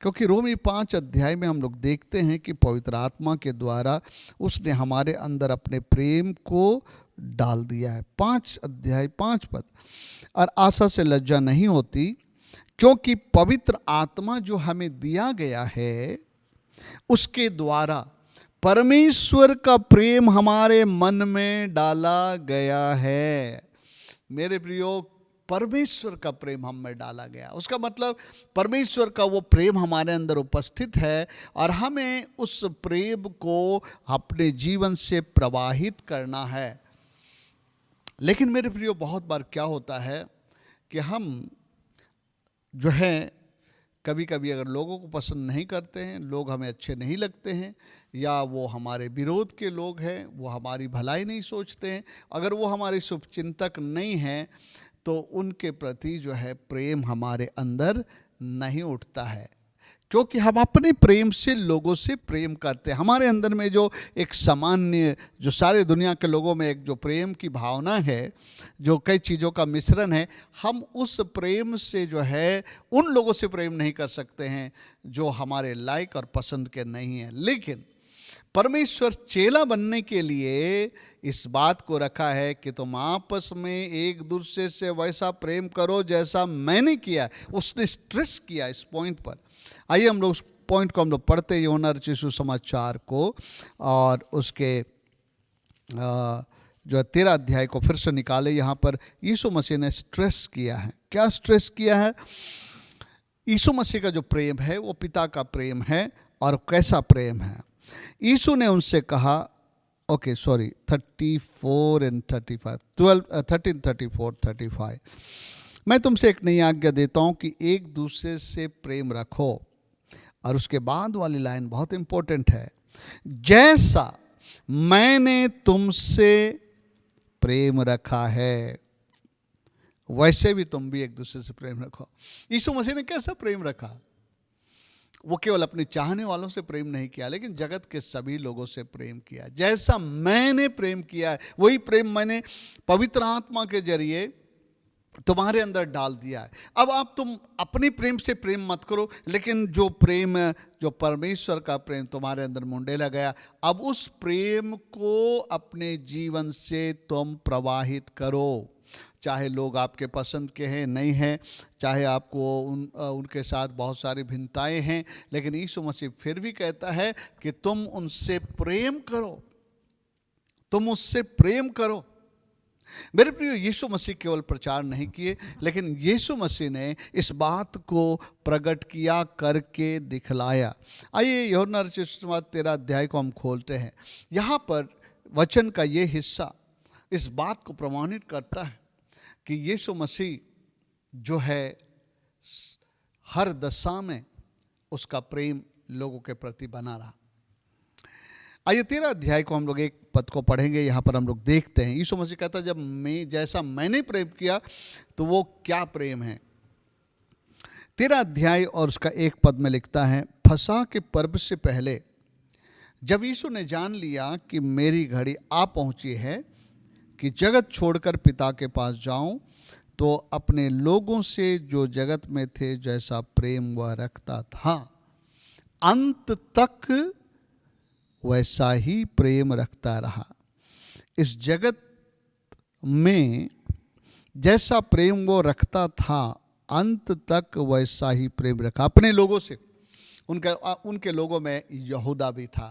क्योंकि रोमी 5 अध्याय में हम लोग देखते हैं कि पवित्र आत्मा के द्वारा उसने हमारे अंदर अपने प्रेम को डाल दिया है। 5 अध्याय 5 पद, और आशा से लज्जा नहीं होती, क्योंकि पवित्र आत्मा जो हमें दिया गया है उसके द्वारा परमेश्वर का प्रेम हमारे मन में डाला गया है। मेरे प्रियो, परमेश्वर का प्रेम हम में डाला गया, उसका मतलब परमेश्वर का वो प्रेम हमारे अंदर उपस्थित है और हमें उस प्रेम को अपने जीवन से प्रवाहित करना है। लेकिन मेरे प्रियो, बहुत बार क्या होता है कि हम जो है कभी कभी अगर लोगों को पसंद नहीं करते हैं, लोग हमें अच्छे नहीं लगते हैं, या वो हमारे विरोध के लोग हैं, वो हमारी भलाई नहीं सोचते हैं, अगर वो हमारे शुभचिंतक नहीं हैं, तो उनके प्रति जो है प्रेम हमारे अंदर नहीं उठता है, क्योंकि हम अपने प्रेम से लोगों से प्रेम करते हैं। हमारे अंदर में जो एक सामान्य, जो सारे दुनिया के लोगों में एक जो प्रेम की भावना है, जो कई चीज़ों का मिश्रण है, हम उस प्रेम से जो है उन लोगों से प्रेम नहीं कर सकते हैं जो हमारे लायक और पसंद के नहीं हैं। लेकिन परमेश्वर चेला बनने के लिए इस बात को रखा है कि तुम आपस में एक दूसरे से वैसा प्रेम करो जैसा मैंने किया। उसने स्ट्रेस किया इस पॉइंट पर। आइए हम लोग उस पॉइंट को हम लोग पढ़ते हैं, यूहन्ना रचित सुसमाचार को, और उसके जो 13 अध्याय को फिर से निकाले। यहाँ पर यीशु मसीह ने स्ट्रेस किया है। क्या स्ट्रेस किया है? यीशु मसीह का जो प्रेम है वो पिता का प्रेम है, और कैसा प्रेम है। यीशु ने उनसे कहा, 34 and 35, 13, 34, 35, मैं तुमसे एक नई आज्ञा देता हूँ कि एक दूसरे से प्रेम रखो। और उसके बाद वाली लाइन बहुत इंपॉर्टेंट है, जैसा मैंने तुमसे प्रेम रखा है वैसे भी तुम भी एक दूसरे से प्रेम रखो। यीशु मसीह ने कैसा प्रेम रखा? वो केवल अपने चाहने वालों से प्रेम नहीं किया, लेकिन जगत के सभी लोगों से प्रेम किया। जैसा मैंने प्रेम किया है वही प्रेम मैंने पवित्र आत्मा के जरिए तुम्हारे अंदर डाल दिया है। अब तुम अपने प्रेम से प्रेम मत करो, लेकिन जो प्रेम, जो परमेश्वर का प्रेम तुम्हारे अंदर मुंडेला गया, अब उस प्रेम को अपने जीवन से तुम प्रवाहित करो। चाहे लोग आपके पसंद के हैं नहीं हैं, चाहे आपको उनके साथ बहुत सारी भिन्नताएं हैं, लेकिन यीशु मसीह फिर भी कहता है कि तुम उनसे प्रेम करो, तुम उससे प्रेम करो। मेरे प्रिय, यीशु मसीह केवल प्रचार नहीं किए, लेकिन यीशु मसीह ने इस बात को प्रकट किया, करके दिखलाया। आइए यूहन्ना रचित सुसमाचार 13 अध्याय को हम खोलते हैं। यहाँ पर वचन का ये हिस्सा इस बात को प्रमाणित करता है कि यीशु मसीह जो है हर दशा में उसका प्रेम लोगों के प्रति बना रहा। आइए 13 अध्याय को हम लोग एक पद को पढ़ेंगे। यहाँ पर हम लोग देखते हैं यीशु मसीह कहता है, जब मैं जैसा मैंने प्रेम किया तो वो क्या प्रेम है। 13 अध्याय और उसका एक पद में लिखता है, फसह के पर्व से पहले जब यीशु ने जान लिया कि मेरी घड़ी आ पहुंची है कि जगत छोड़कर पिता के पास जाऊं, तो अपने लोगों से जो जगत में थे जैसा प्रेम वह रखता था, अंत तक वैसा ही प्रेम रखता रहा। इस जगत में जैसा प्रेम वो रखता था, अंत तक वैसा ही प्रेम रखा अपने लोगों से। उनके लोगों में यहूदा भी था,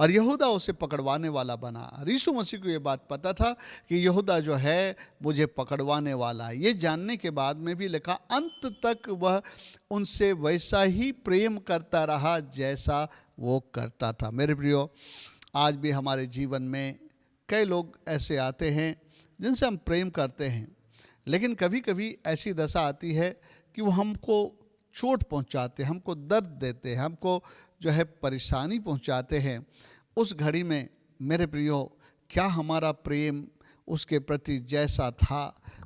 और यहूदा उसे पकड़वाने वाला बना। यीशु मसीह को ये बात पता था कि यहूदा जो है मुझे पकड़वाने वाला है। ये जानने के बाद में भी लिखा, अंत तक वह उनसे वैसा ही प्रेम करता रहा जैसा वो करता था। मेरे प्रियो, आज भी हमारे जीवन में कई लोग ऐसे आते हैं जिनसे हम प्रेम करते हैं, लेकिन कभी कभी ऐसी दशा आती है कि वो हमको चोट पहुंचाते हैं, हमको दर्द देते हैं, हमको जो है परेशानी पहुंचाते हैं। उस घड़ी में मेरे प्रियो, क्या हमारा प्रेम उसके प्रति जैसा था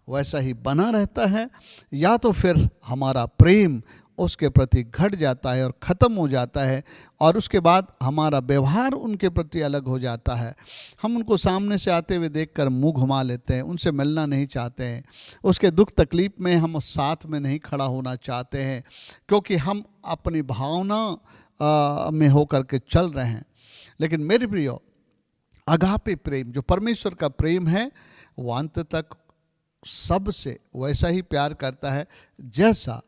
वैसा ही बना रहता है, या तो फिर हमारा प्रेम उसके प्रति घट जाता है और ख़त्म हो जाता है, और उसके बाद हमारा व्यवहार उनके प्रति अलग हो जाता है। हम उनको सामने से आते हुए देखकर मुंह घुमा लेते हैं, उनसे मिलना नहीं चाहते हैं, उसके दुख तकलीफ़ में हम साथ में नहीं खड़ा होना चाहते हैं, क्योंकि हम अपनी भावना में होकर के चल रहे हैं। लेकिन मेरे प्रियो, अगापे प्रेम जो परमेश्वर का प्रेम है, वो अंत तक सबसे वैसा ही प्यार करता है जैसा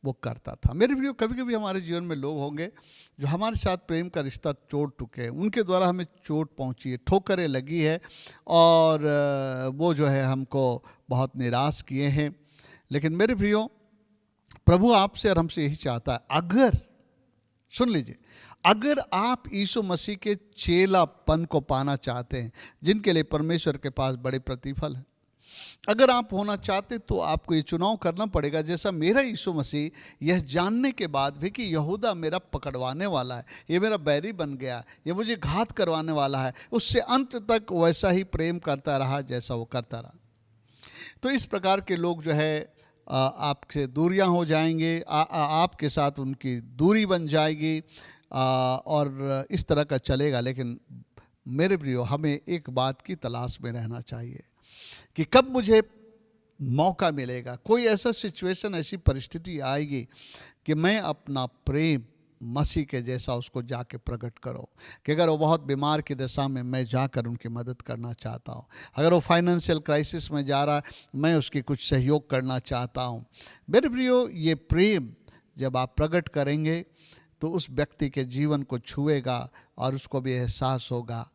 वो करता था। मेरे प्रियो, कभी कभी हमारे जीवन में लोग होंगे जो हमारे साथ प्रेम का रिश्ता तोड़ चुके हैं, उनके द्वारा हमें चोट पहुंची है, ठोकरें लगी है, और वो जो है हमको बहुत निराश किए हैं। लेकिन मेरे प्रियो, प्रभु आपसे और हमसे यही चाहता है, अगर, सुन लीजिए, अगर आप यीशु मसीह के चेलापन को पाना चाहते हैं, जिनके लिए परमेश्वर के पास बड़े प्रतिफल हैं, अगर आप होना चाहते तो आपको ये चुनाव करना पड़ेगा, जैसा मेरा यीशु मसीह, यह जानने के बाद भी कि यहूदा मेरा पकड़वाने वाला है, ये मेरा बैरी बन गया, ये मुझे घात करवाने वाला है, उससे अंत तक वैसा ही प्रेम करता रहा जैसा वो करता रहा। तो इस प्रकार के लोग जो है आपसे दूरियां हो जाएंगे, आपके साथ उनकी दूरी बन जाएगी, और इस तरह का चलेगा। लेकिन मेरे प्रियो, हमें एक बात की तलाश में रहना चाहिए कि कब मुझे मौका मिलेगा, कोई ऐसा सिचुएशन, ऐसी परिस्थिति आएगी कि मैं अपना प्रेम मसीह के जैसा उसको जाके प्रकट करो, कि अगर वो बहुत बीमार की दशा में, मैं जाकर उनकी मदद करना चाहता हूँ। अगर वो फाइनेंशियल क्राइसिस में जा रहा है, मैं उसकी कुछ सहयोग करना चाहता हूँ। मेरे प्रियो, ये प्रेम जब आप प्रकट करेंगे तो उस व्यक्ति के जीवन को छुएगा और उसको भी एहसास होगा,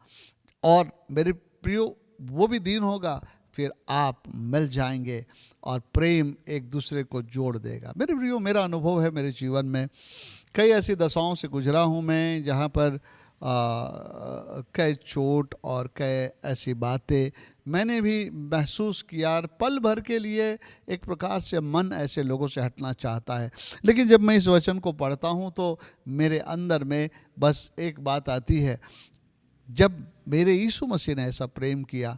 और मेरे प्रियो, वो भी दिन होगा, फिर आप मिल जाएंगे और प्रेम एक दूसरे को जोड़ देगा। मेरे प्रियो, मेरा अनुभव है, मेरे जीवन में कई ऐसी दशाओं से गुजरा हूँ मैं, जहाँ पर कई चोट और कई ऐसी बातें मैंने भी महसूस किया, और पल भर के लिए एक प्रकार से मन ऐसे लोगों से हटना चाहता है। लेकिन जब मैं इस वचन को पढ़ता हूँ तो मेरे अंदर में बस एक बात आती है, जब मेरे यीशु मसीह ने ऐसा प्रेम किया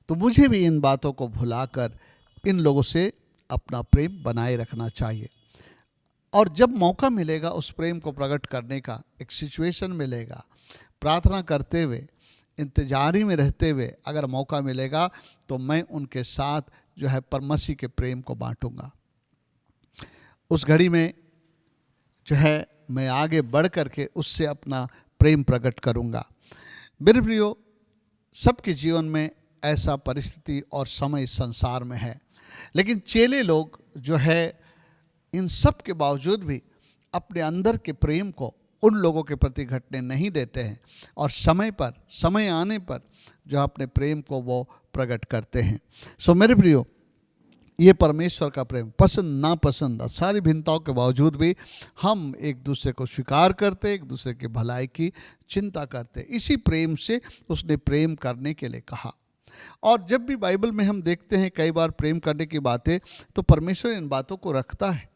तो मुझे भी इन बातों को भुलाकर इन लोगों से अपना प्रेम बनाए रखना चाहिए। और जब मौका मिलेगा उस प्रेम को प्रकट करने का, एक सिचुएशन मिलेगा, प्रार्थना करते हुए, इंतजारी में रहते हुए अगर मौका मिलेगा, तो मैं उनके साथ जो है मसीह के प्रेम को बांटूंगा। उस घड़ी में जो है मैं आगे बढ़ करके उससे अपना प्रेम प्रकट करूंगा। मेरे प्रियो, सबके जीवन में ऐसा परिस्थिति और समय संसार में है, लेकिन चेले लोग जो है इन सब के बावजूद भी अपने अंदर के प्रेम को उन लोगों के प्रति घटने नहीं देते हैं, और समय आने पर जो अपने प्रेम को वो प्रकट करते हैं। सो मेरे प्रियो, ये परमेश्वर का प्रेम, पसंद नापसंद और सारी भिन्नताओं के बावजूद भी हम एक दूसरे को स्वीकार करते, एक दूसरे की भलाई की चिंता करते। इसी प्रेम से उसने प्रेम करने के लिए कहा। और जब भी बाइबल में हम देखते हैं कई बार प्रेम करने की बातें, तो परमेश्वर इन बातों को रखता है,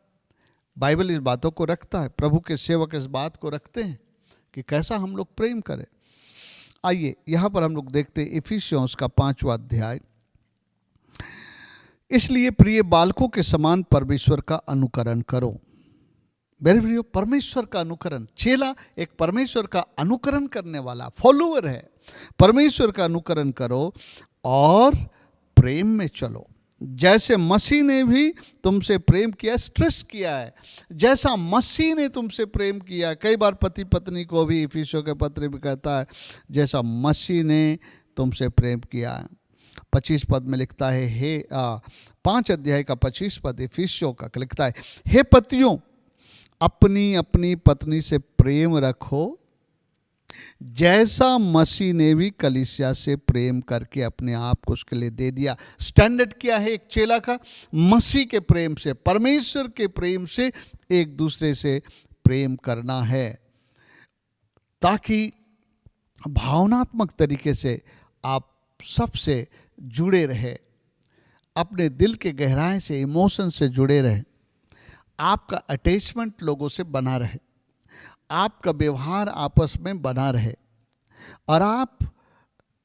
बाइबल इस बातों को रखता है, प्रभु के सेवक इस बात को रखते हैं कि कैसा हम लोग प्रेम करें। आइए यहाँ पर हम लोग देखते हैं इफिसियों का 5वां अध्याय। इसलिए प्रिय बालकों के समान परमेश्वर का अनुकरण करो। मेरे प्रियो, परमेश्वर का अनुकरण, चेला एक परमेश्वर का अनुकरण करने वाला फॉलोअर है। परमेश्वर का अनुकरण करो और प्रेम में चलो, जैसे मसीह ने भी तुमसे प्रेम किया, स्ट्रेस किया है, जैसा मसीह ने तुमसे प्रेम किया। कई बार पति पत्नी को भी इफिसियों के पत्र में कहता है, जैसा मसीह ने तुमसे प्रेम किया है। 25 पद में लिखता है, 5 अध्याय का 25 पद इफिसियों का लिखता है, हे पतियों, अपनी अपनी पत्नी से प्रेम रखो, जैसा मसीह ने भी कलीसिया से प्रेम करके अपने आप को उसके लिए दे दिया। स्टैंडर्ड क्या है एक चेला का? मसीह के प्रेम से, परमेश्वर के प्रेम से एक दूसरे से प्रेम करना है, ताकि भावनात्मक तरीके से आप सबसे जुड़े रहे, अपने दिल के गहराई से, इमोशन से जुड़े रहे, आपका अटैचमेंट लोगों से बना रहे, आपका व्यवहार आपस में बना रहे, और आप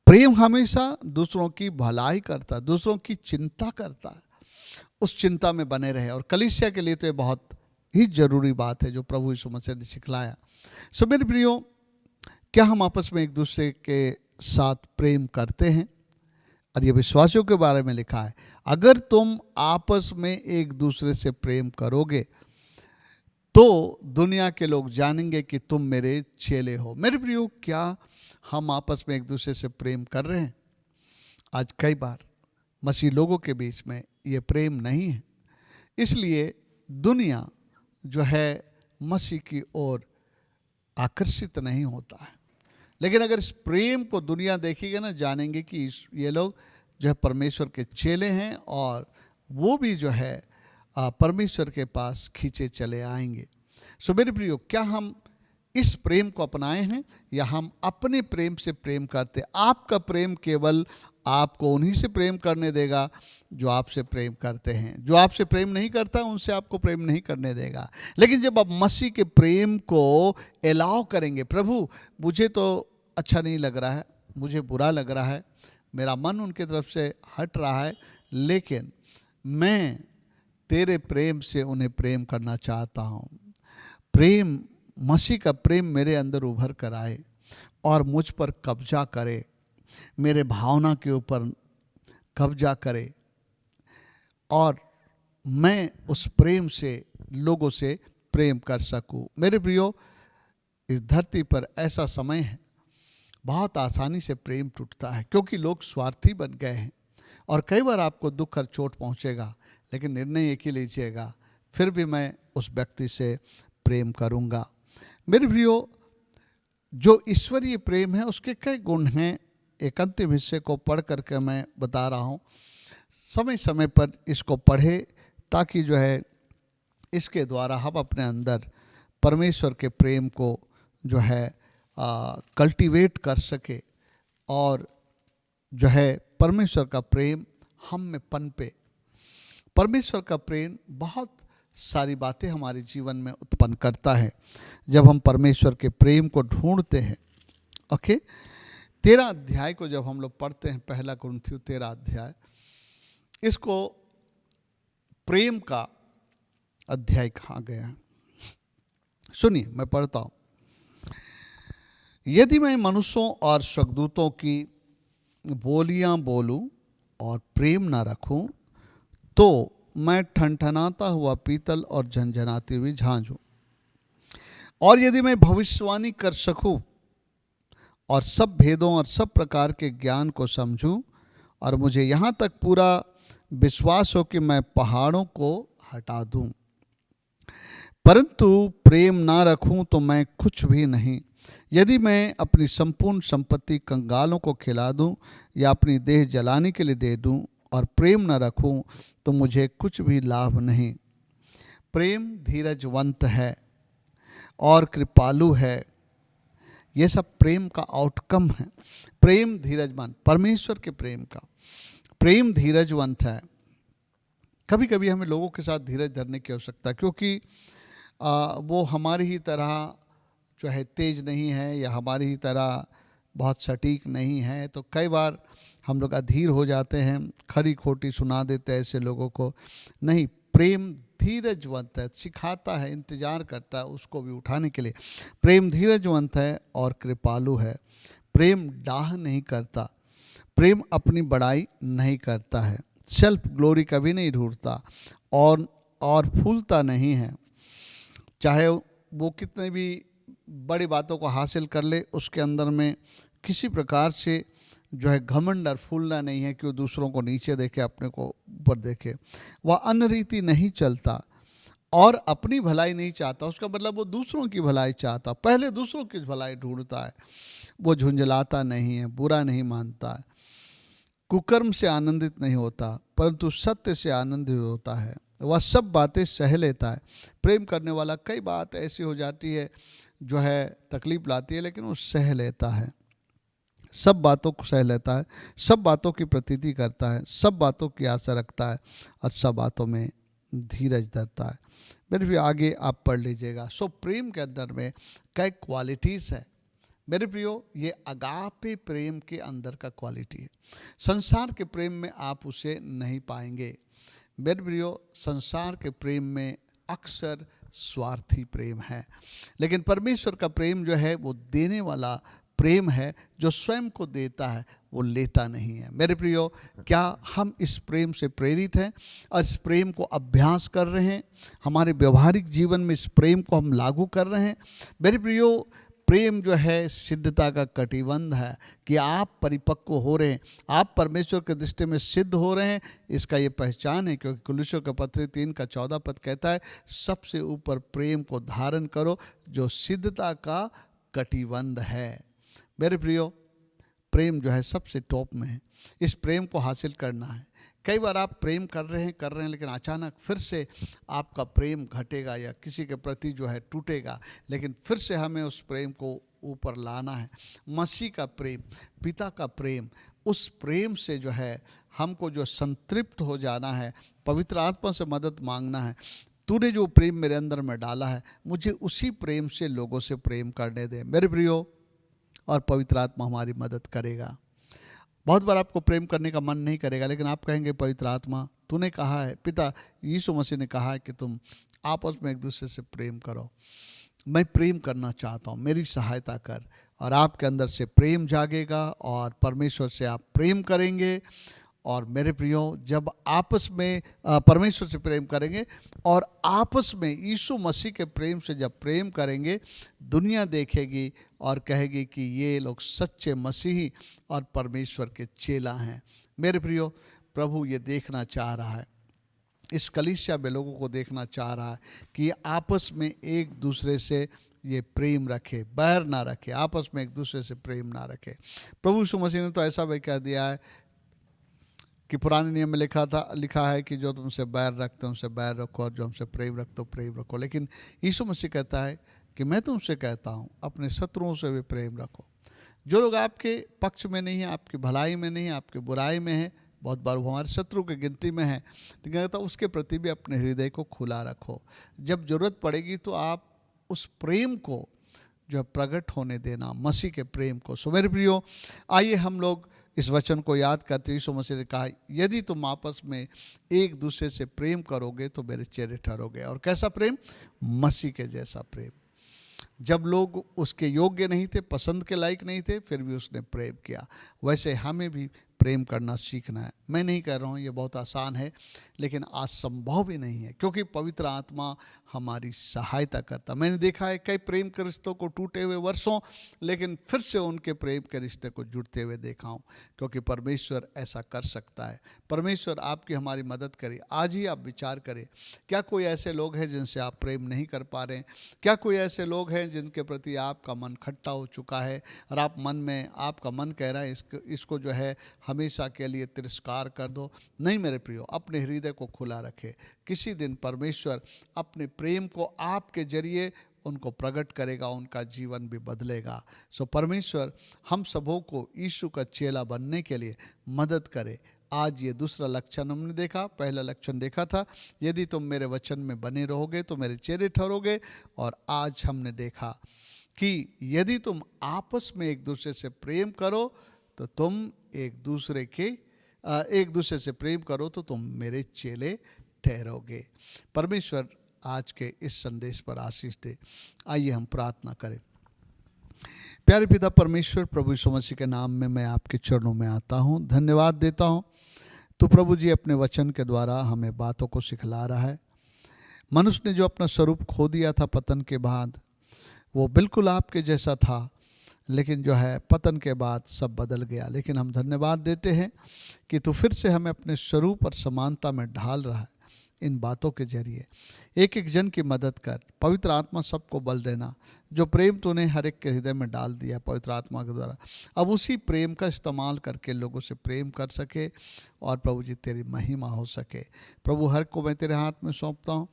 प्रेम हमेशा दूसरों की भलाई करता, दूसरों की चिंता करता, उस चिंता में बने रहे। और कलीसिया के लिए तो ये बहुत ही जरूरी बात है जो प्रभु यीशु मसीह ने सिखलाया। सो मेरे प्रियो, क्या हम आपस में एक दूसरे के साथ प्रेम करते हैं? और ये विश्वासियों के बारे में लिखा है, अगर तुम आपस में एक दूसरे से प्रेम करोगे तो दुनिया के लोग जानेंगे कि तुम मेरे चेले हो। मेरे प्रियो, क्या हम आपस में एक दूसरे से प्रेम कर रहे हैं? आज कई बार मसीह लोगों के बीच में ये प्रेम नहीं है, इसलिए दुनिया जो है मसीह की ओर आकर्षित नहीं होता है। लेकिन अगर इस प्रेम को दुनिया देखेगी ना, जानेंगे कि ये लोग जो है परमेश्वर के चेले हैं, और वो भी जो है परमेश्वर के पास खींचे चले आएंगे। सो मेरे प्रियो, क्या हम इस प्रेम को अपनाए हैं या हम अपने प्रेम से प्रेम करते? आपका प्रेम केवल आपको उन्हीं से प्रेम करने देगा जो आपसे प्रेम करते हैं। जो आपसे प्रेम नहीं करता उनसे आपको प्रेम नहीं करने देगा। लेकिन जब आप मसीह के प्रेम को अलाउ करेंगे, प्रभु मुझे तो अच्छा नहीं लग रहा है, मुझे बुरा लग रहा है, मेरा मन उनके तरफ से हट रहा है, लेकिन मैं तेरे प्रेम से उन्हें प्रेम करना चाहता हूँ। प्रेम, मसीह का प्रेम मेरे अंदर उभर कर आए और मुझ पर कब्जा करे, मेरे भावना के ऊपर कब्जा करे, और मैं उस प्रेम से लोगों से प्रेम कर सकूं। मेरे प्रियो, इस धरती पर ऐसा समय है, बहुत आसानी से प्रेम टूटता है क्योंकि लोग स्वार्थी बन गए हैं। और कई बार आपको दुख और चोट पहुंचेगा, लेकिन निर्णय एक ही लीजिएगा, फिर भी मैं उस व्यक्ति से प्रेम करूंगा। मेरे प्रियो, जो ईश्वरीय प्रेम है उसके कई गुण हैं। एक अंतिम हिस्से को पढ़ करके मैं बता रहा हूँ, समय समय पर इसको पढ़े, ताकि जो है इसके द्वारा हम अपने अंदर परमेश्वर के प्रेम को जो है कल्टीवेट कर सके, और जो है परमेश्वर का प्रेम हम में पनपे। परमेश्वर का प्रेम बहुत सारी बातें हमारे जीवन में उत्पन्न करता है जब हम परमेश्वर के प्रेम को ढूंढते हैं। ओके, 13 अध्याय को जब हम लोग पढ़ते हैं, पहला कुरिन्थियों 13 अध्याय, इसको प्रेम का अध्याय कहा गया है। सुनिए, मैं पढ़ता हूं। यदि मैं मनुष्यों और स्वर्गदूतों की बोलियां बोलूं और प्रेम ना रखूं, तो मैं ठनठनाता हुआ पीतल और झनझनाती हुई झांझ हूं। और यदि मैं भविष्यवाणी कर सकूं और सब भेदों और सब प्रकार के ज्ञान को समझूं, और मुझे यहाँ तक पूरा विश्वास हो कि मैं पहाड़ों को हटा दूं, परंतु प्रेम ना रखूं तो मैं कुछ भी नहीं। यदि मैं अपनी संपूर्ण संपत्ति कंगालों को खिला दूं या अपनी देह जलाने के लिए दे दूं और प्रेम न रखूं तो मुझे कुछ भी लाभ नहीं। प्रेम धीरजवंत है और कृपालु है। ये सब प्रेम का आउटकम है। प्रेम धीरजवंत, परमेश्वर के प्रेम का प्रेम धीरजवंत है। कभी कभी हमें लोगों के साथ धीरज धरने की आवश्यकता, क्योंकि वो हमारी ही तरह जो है तेज नहीं है या हमारी ही तरह बहुत सटीक नहीं है, तो कई बार हम लोग अधीर हो जाते हैं, खरी खोटी सुना देते हैं ऐसे लोगों को। नहीं, प्रेम धीरजवंत है, सिखाता है, इंतजार करता है उसको भी उठाने के लिए। प्रेम धीरजवंत है और कृपालु है। प्रेम डाह नहीं करता, प्रेम अपनी बड़ाई नहीं करता है, सेल्फ ग्लोरी कभी नहीं ढूंढता और फूलता नहीं है। चाहे वो कितने भी बड़ी बातों को हासिल कर ले, उसके अंदर में किसी प्रकार से जो है घमंड और फूलना नहीं है कि वो दूसरों को नीचे देखे, अपने को ऊपर देखे। वह अनरीति नहीं चलता और अपनी भलाई नहीं चाहता, उसका मतलब वो दूसरों की भलाई चाहता, पहले दूसरों की भलाई ढूंढता है। वो झुंझलाता नहीं है, बुरा नहीं मानता है, कुकर्म से आनंदित नहीं होता, परंतु सत्य से आनंदित होता है। वह सब बातें सह लेता है। प्रेम करने वाला कई बात ऐसी हो जाती है जो है तकलीफ लाती है, लेकिन वो सह लेता है, सब बातों को सह लेता है, सब बातों की प्रतीति करता है, सब बातों की आशा रखता है और सब बातों में धीरज धरता है। मेरे भी आगे आप पढ़ लीजिएगा। सो प्रेम के अंदर में कई क्वालिटीज़ है मेरे प्रियो, ये अगापे प्रेम के अंदर का क्वालिटी है। संसार के प्रेम में आप उसे नहीं पाएंगे मेरे प्रियो। संसार के प्रेम में अक्सर स्वार्थी प्रेम है, लेकिन परमेश्वर का प्रेम जो है वो देने वाला प्रेम है, जो स्वयं को देता है, वो लेता नहीं है। मेरे प्रियो, क्या हम इस प्रेम से प्रेरित हैं और इस प्रेम को अभ्यास कर रहे हैं? हमारे व्यवहारिक जीवन में इस प्रेम को हम लागू कर रहे हैं? मेरे प्रियो, प्रेम जो है सिद्धता का कटिबंध है कि आप परिपक्व हो रहे हैं, आप परमेश्वर के दृष्टि में सिद्ध हो रहे हैं। इसका ये पहचान है, क्योंकि कुलुस्सियों का पत्र 3:14 कहता है, सबसे ऊपर प्रेम को धारण करो जो सिद्धता का कटिबंध है। मेरे प्रियो, प्रेम जो है सबसे टॉप में है। इस प्रेम को हासिल करना है। कई बार आप प्रेम कर रहे हैं, लेकिन अचानक फिर से आपका प्रेम घटेगा या किसी के प्रति जो है टूटेगा, लेकिन फिर से हमें उस प्रेम को ऊपर लाना है। मसीह का प्रेम, पिता का प्रेम, उस प्रेम से जो है हमको जो संतृप्त हो जाना है, पवित्र आत्मा से मदद मांगना है। तूने जो प्रेम मेरे अंदर में डाला है, मुझे उसी प्रेम से लोगों से प्रेम करने दे मेरे प्रियो, और पवित्र आत्मा हमारी मदद करेगा। बहुत बार आपको प्रेम करने का मन नहीं करेगा, लेकिन आप कहेंगे, पवित्र आत्मा तूने कहा है, पिता यीशु मसीह ने कहा है कि तुम आपस में एक दूसरे से प्रेम करो। मैं प्रेम करना चाहता हूँ, मेरी सहायता कर। और आपके अंदर से प्रेम जागेगा और परमेश्वर से आप प्रेम करेंगे। और मेरे प्रियो, जब आपस में परमेश्वर से प्रेम करेंगे और आपस में यीशु मसीह के प्रेम से जब प्रेम करेंगे, दुनिया देखेगी और कहेगी कि ये लोग सच्चे मसीही और परमेश्वर के चेला हैं। मेरे प्रियो, प्रभु ये देखना चाह रहा है, इस कलीसिया में लोगों को देखना चाह रहा है कि ये आपस में एक दूसरे से ये प्रेम रखे, बैर ना रखे, आपस में एक दूसरे से प्रेम ना रखे। प्रभु यीशु मसीह ने तो ऐसा भी कह दिया है कि पुराने नियम में लिखा है कि जो तुमसे बैर रखते हैं उनसे बैर रखो, और जो हमसे प्रेम रखते हो प्रेम रखो। लेकिन यीशु मसीह कहता है कि मैं तुमसे कहता हूँ, अपने शत्रुओं से भी प्रेम रखो। जो लोग आपके पक्ष में नहीं है, आपकी भलाई में नहीं है, आपकी बुराई में है, बहुत बार वो हमारे शत्रु की गिनती में है, लेकिन कहता उसके प्रति भी अपने हृदय को खुला रखो। जब जरूरत पड़ेगी तो आप उस प्रेम को जो है प्रकट होने देना, मसीह के प्रेम को। सो मेरे प्रियो, आइए हम लोग इस वचन को याद करते। यीशु मसीह ने कहा, यदि तुम आपस में एक दूसरे से प्रेम करोगे तो मेरे चेले ठहरोगे। और कैसा प्रेम? मसीह के जैसा प्रेम। जब लोग उसके योग्य नहीं थे, पसंद के लायक नहीं थे, फिर भी उसने प्रेम किया। वैसे हमें भी प्रेम करना सीखना है। मैं नहीं कह रहा हूँ ये बहुत आसान है, लेकिन आज संभव भी नहीं है, क्योंकि पवित्र आत्मा हमारी सहायता करता। मैंने देखा है कई प्रेम के रिश्तों को टूटे हुए वर्षों, लेकिन फिर से उनके प्रेम के रिश्ते को जुड़ते हुए देखा हूँ, क्योंकि परमेश्वर ऐसा कर सकता है। परमेश्वर आपकी हमारी मदद करे। आज ही आप विचार करें, क्या कोई ऐसे लोग हैं जिनसे आप प्रेम नहीं कर पा रहे हैं? क्या कोई ऐसे लोग हैं जिनके प्रति आपका मन खट्टा हो चुका है और आप मन में आपका मन कह रहा है इसको जो है हमेशा के लिए तिरस्कार कर दो? नहीं मेरे प्रियो, अपने हृदय को खुला रखे। किसी दिन परमेश्वर अपने प्रेम को आपके जरिए उनको प्रकट करेगा, उनका जीवन भी बदलेगा। सो परमेश्वर हम सबों को यीशु का चेला बनने के लिए मदद करे। आज ये दूसरा लक्षण हमने देखा। पहला लक्षण देखा था, यदि तुम मेरे वचन में बने रहोगे तो मेरे चेले ठहरोगे। और आज हमने देखा कि यदि तुम आपस में एक दूसरे से प्रेम करो तो तुम एक दूसरे से प्रेम करो तो तुम मेरे चेले ठहरोगे। परमेश्वर आज के इस संदेश पर आशीष दे। आइए हम प्रार्थना करें। प्यारे पिता परमेश्वर, प्रभु यीशु मसीह के नाम में मैं आपके चरणों में आता हूँ, धन्यवाद देता हूँ। तो प्रभु जी अपने वचन के द्वारा हमें बातों को सिखला रहा है। मनुष्य ने जो अपना स्वरूप खो दिया था पतन के बाद, वो बिल्कुल आपके जैसा था, लेकिन जो है पतन के बाद सब बदल गया। लेकिन हम धन्यवाद देते हैं कि तू फिर से हमें अपने स्वरूप और समानता में ढाल रहा है। इन बातों के जरिए। एक एक जन की मदद कर, पवित्र आत्मा सबको बल देना। जो प्रेम तूने हर एक के हृदय में डाल दिया पवित्र आत्मा के द्वारा, अब उसी प्रेम का इस्तेमाल करके लोगों से प्रेम कर सके और प्रभु जी तेरी महिमा हो सके। प्रभु हर को मैं तेरे हाथ में सौंपता हूँ।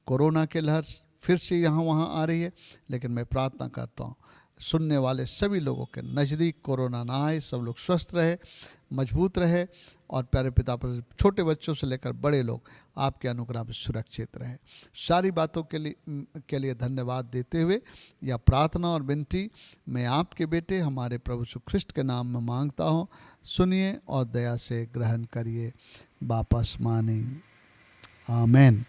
कोरोना के लहर फिर से यहाँ वहाँ आ रही है, लेकिन मैं प्रार्थना करता हूँ सुनने वाले सभी लोगों के नज़दीक कोरोना ना आए, सब लोग स्वस्थ रहे, मजबूत रहे और प्यारे पिता पर छोटे बच्चों से लेकर बड़े लोग आपके अनुग्रह में सुरक्षित रहे। सारी बातों के लिए धन्यवाद देते हुए यह प्रार्थना और विनती मैं आपके बेटे हमारे प्रभु यीशु ख्रिस्ट के नाम में मांगता हूँ। सुनिए और दया से ग्रहण करिए, वापस मानिए। आमीन।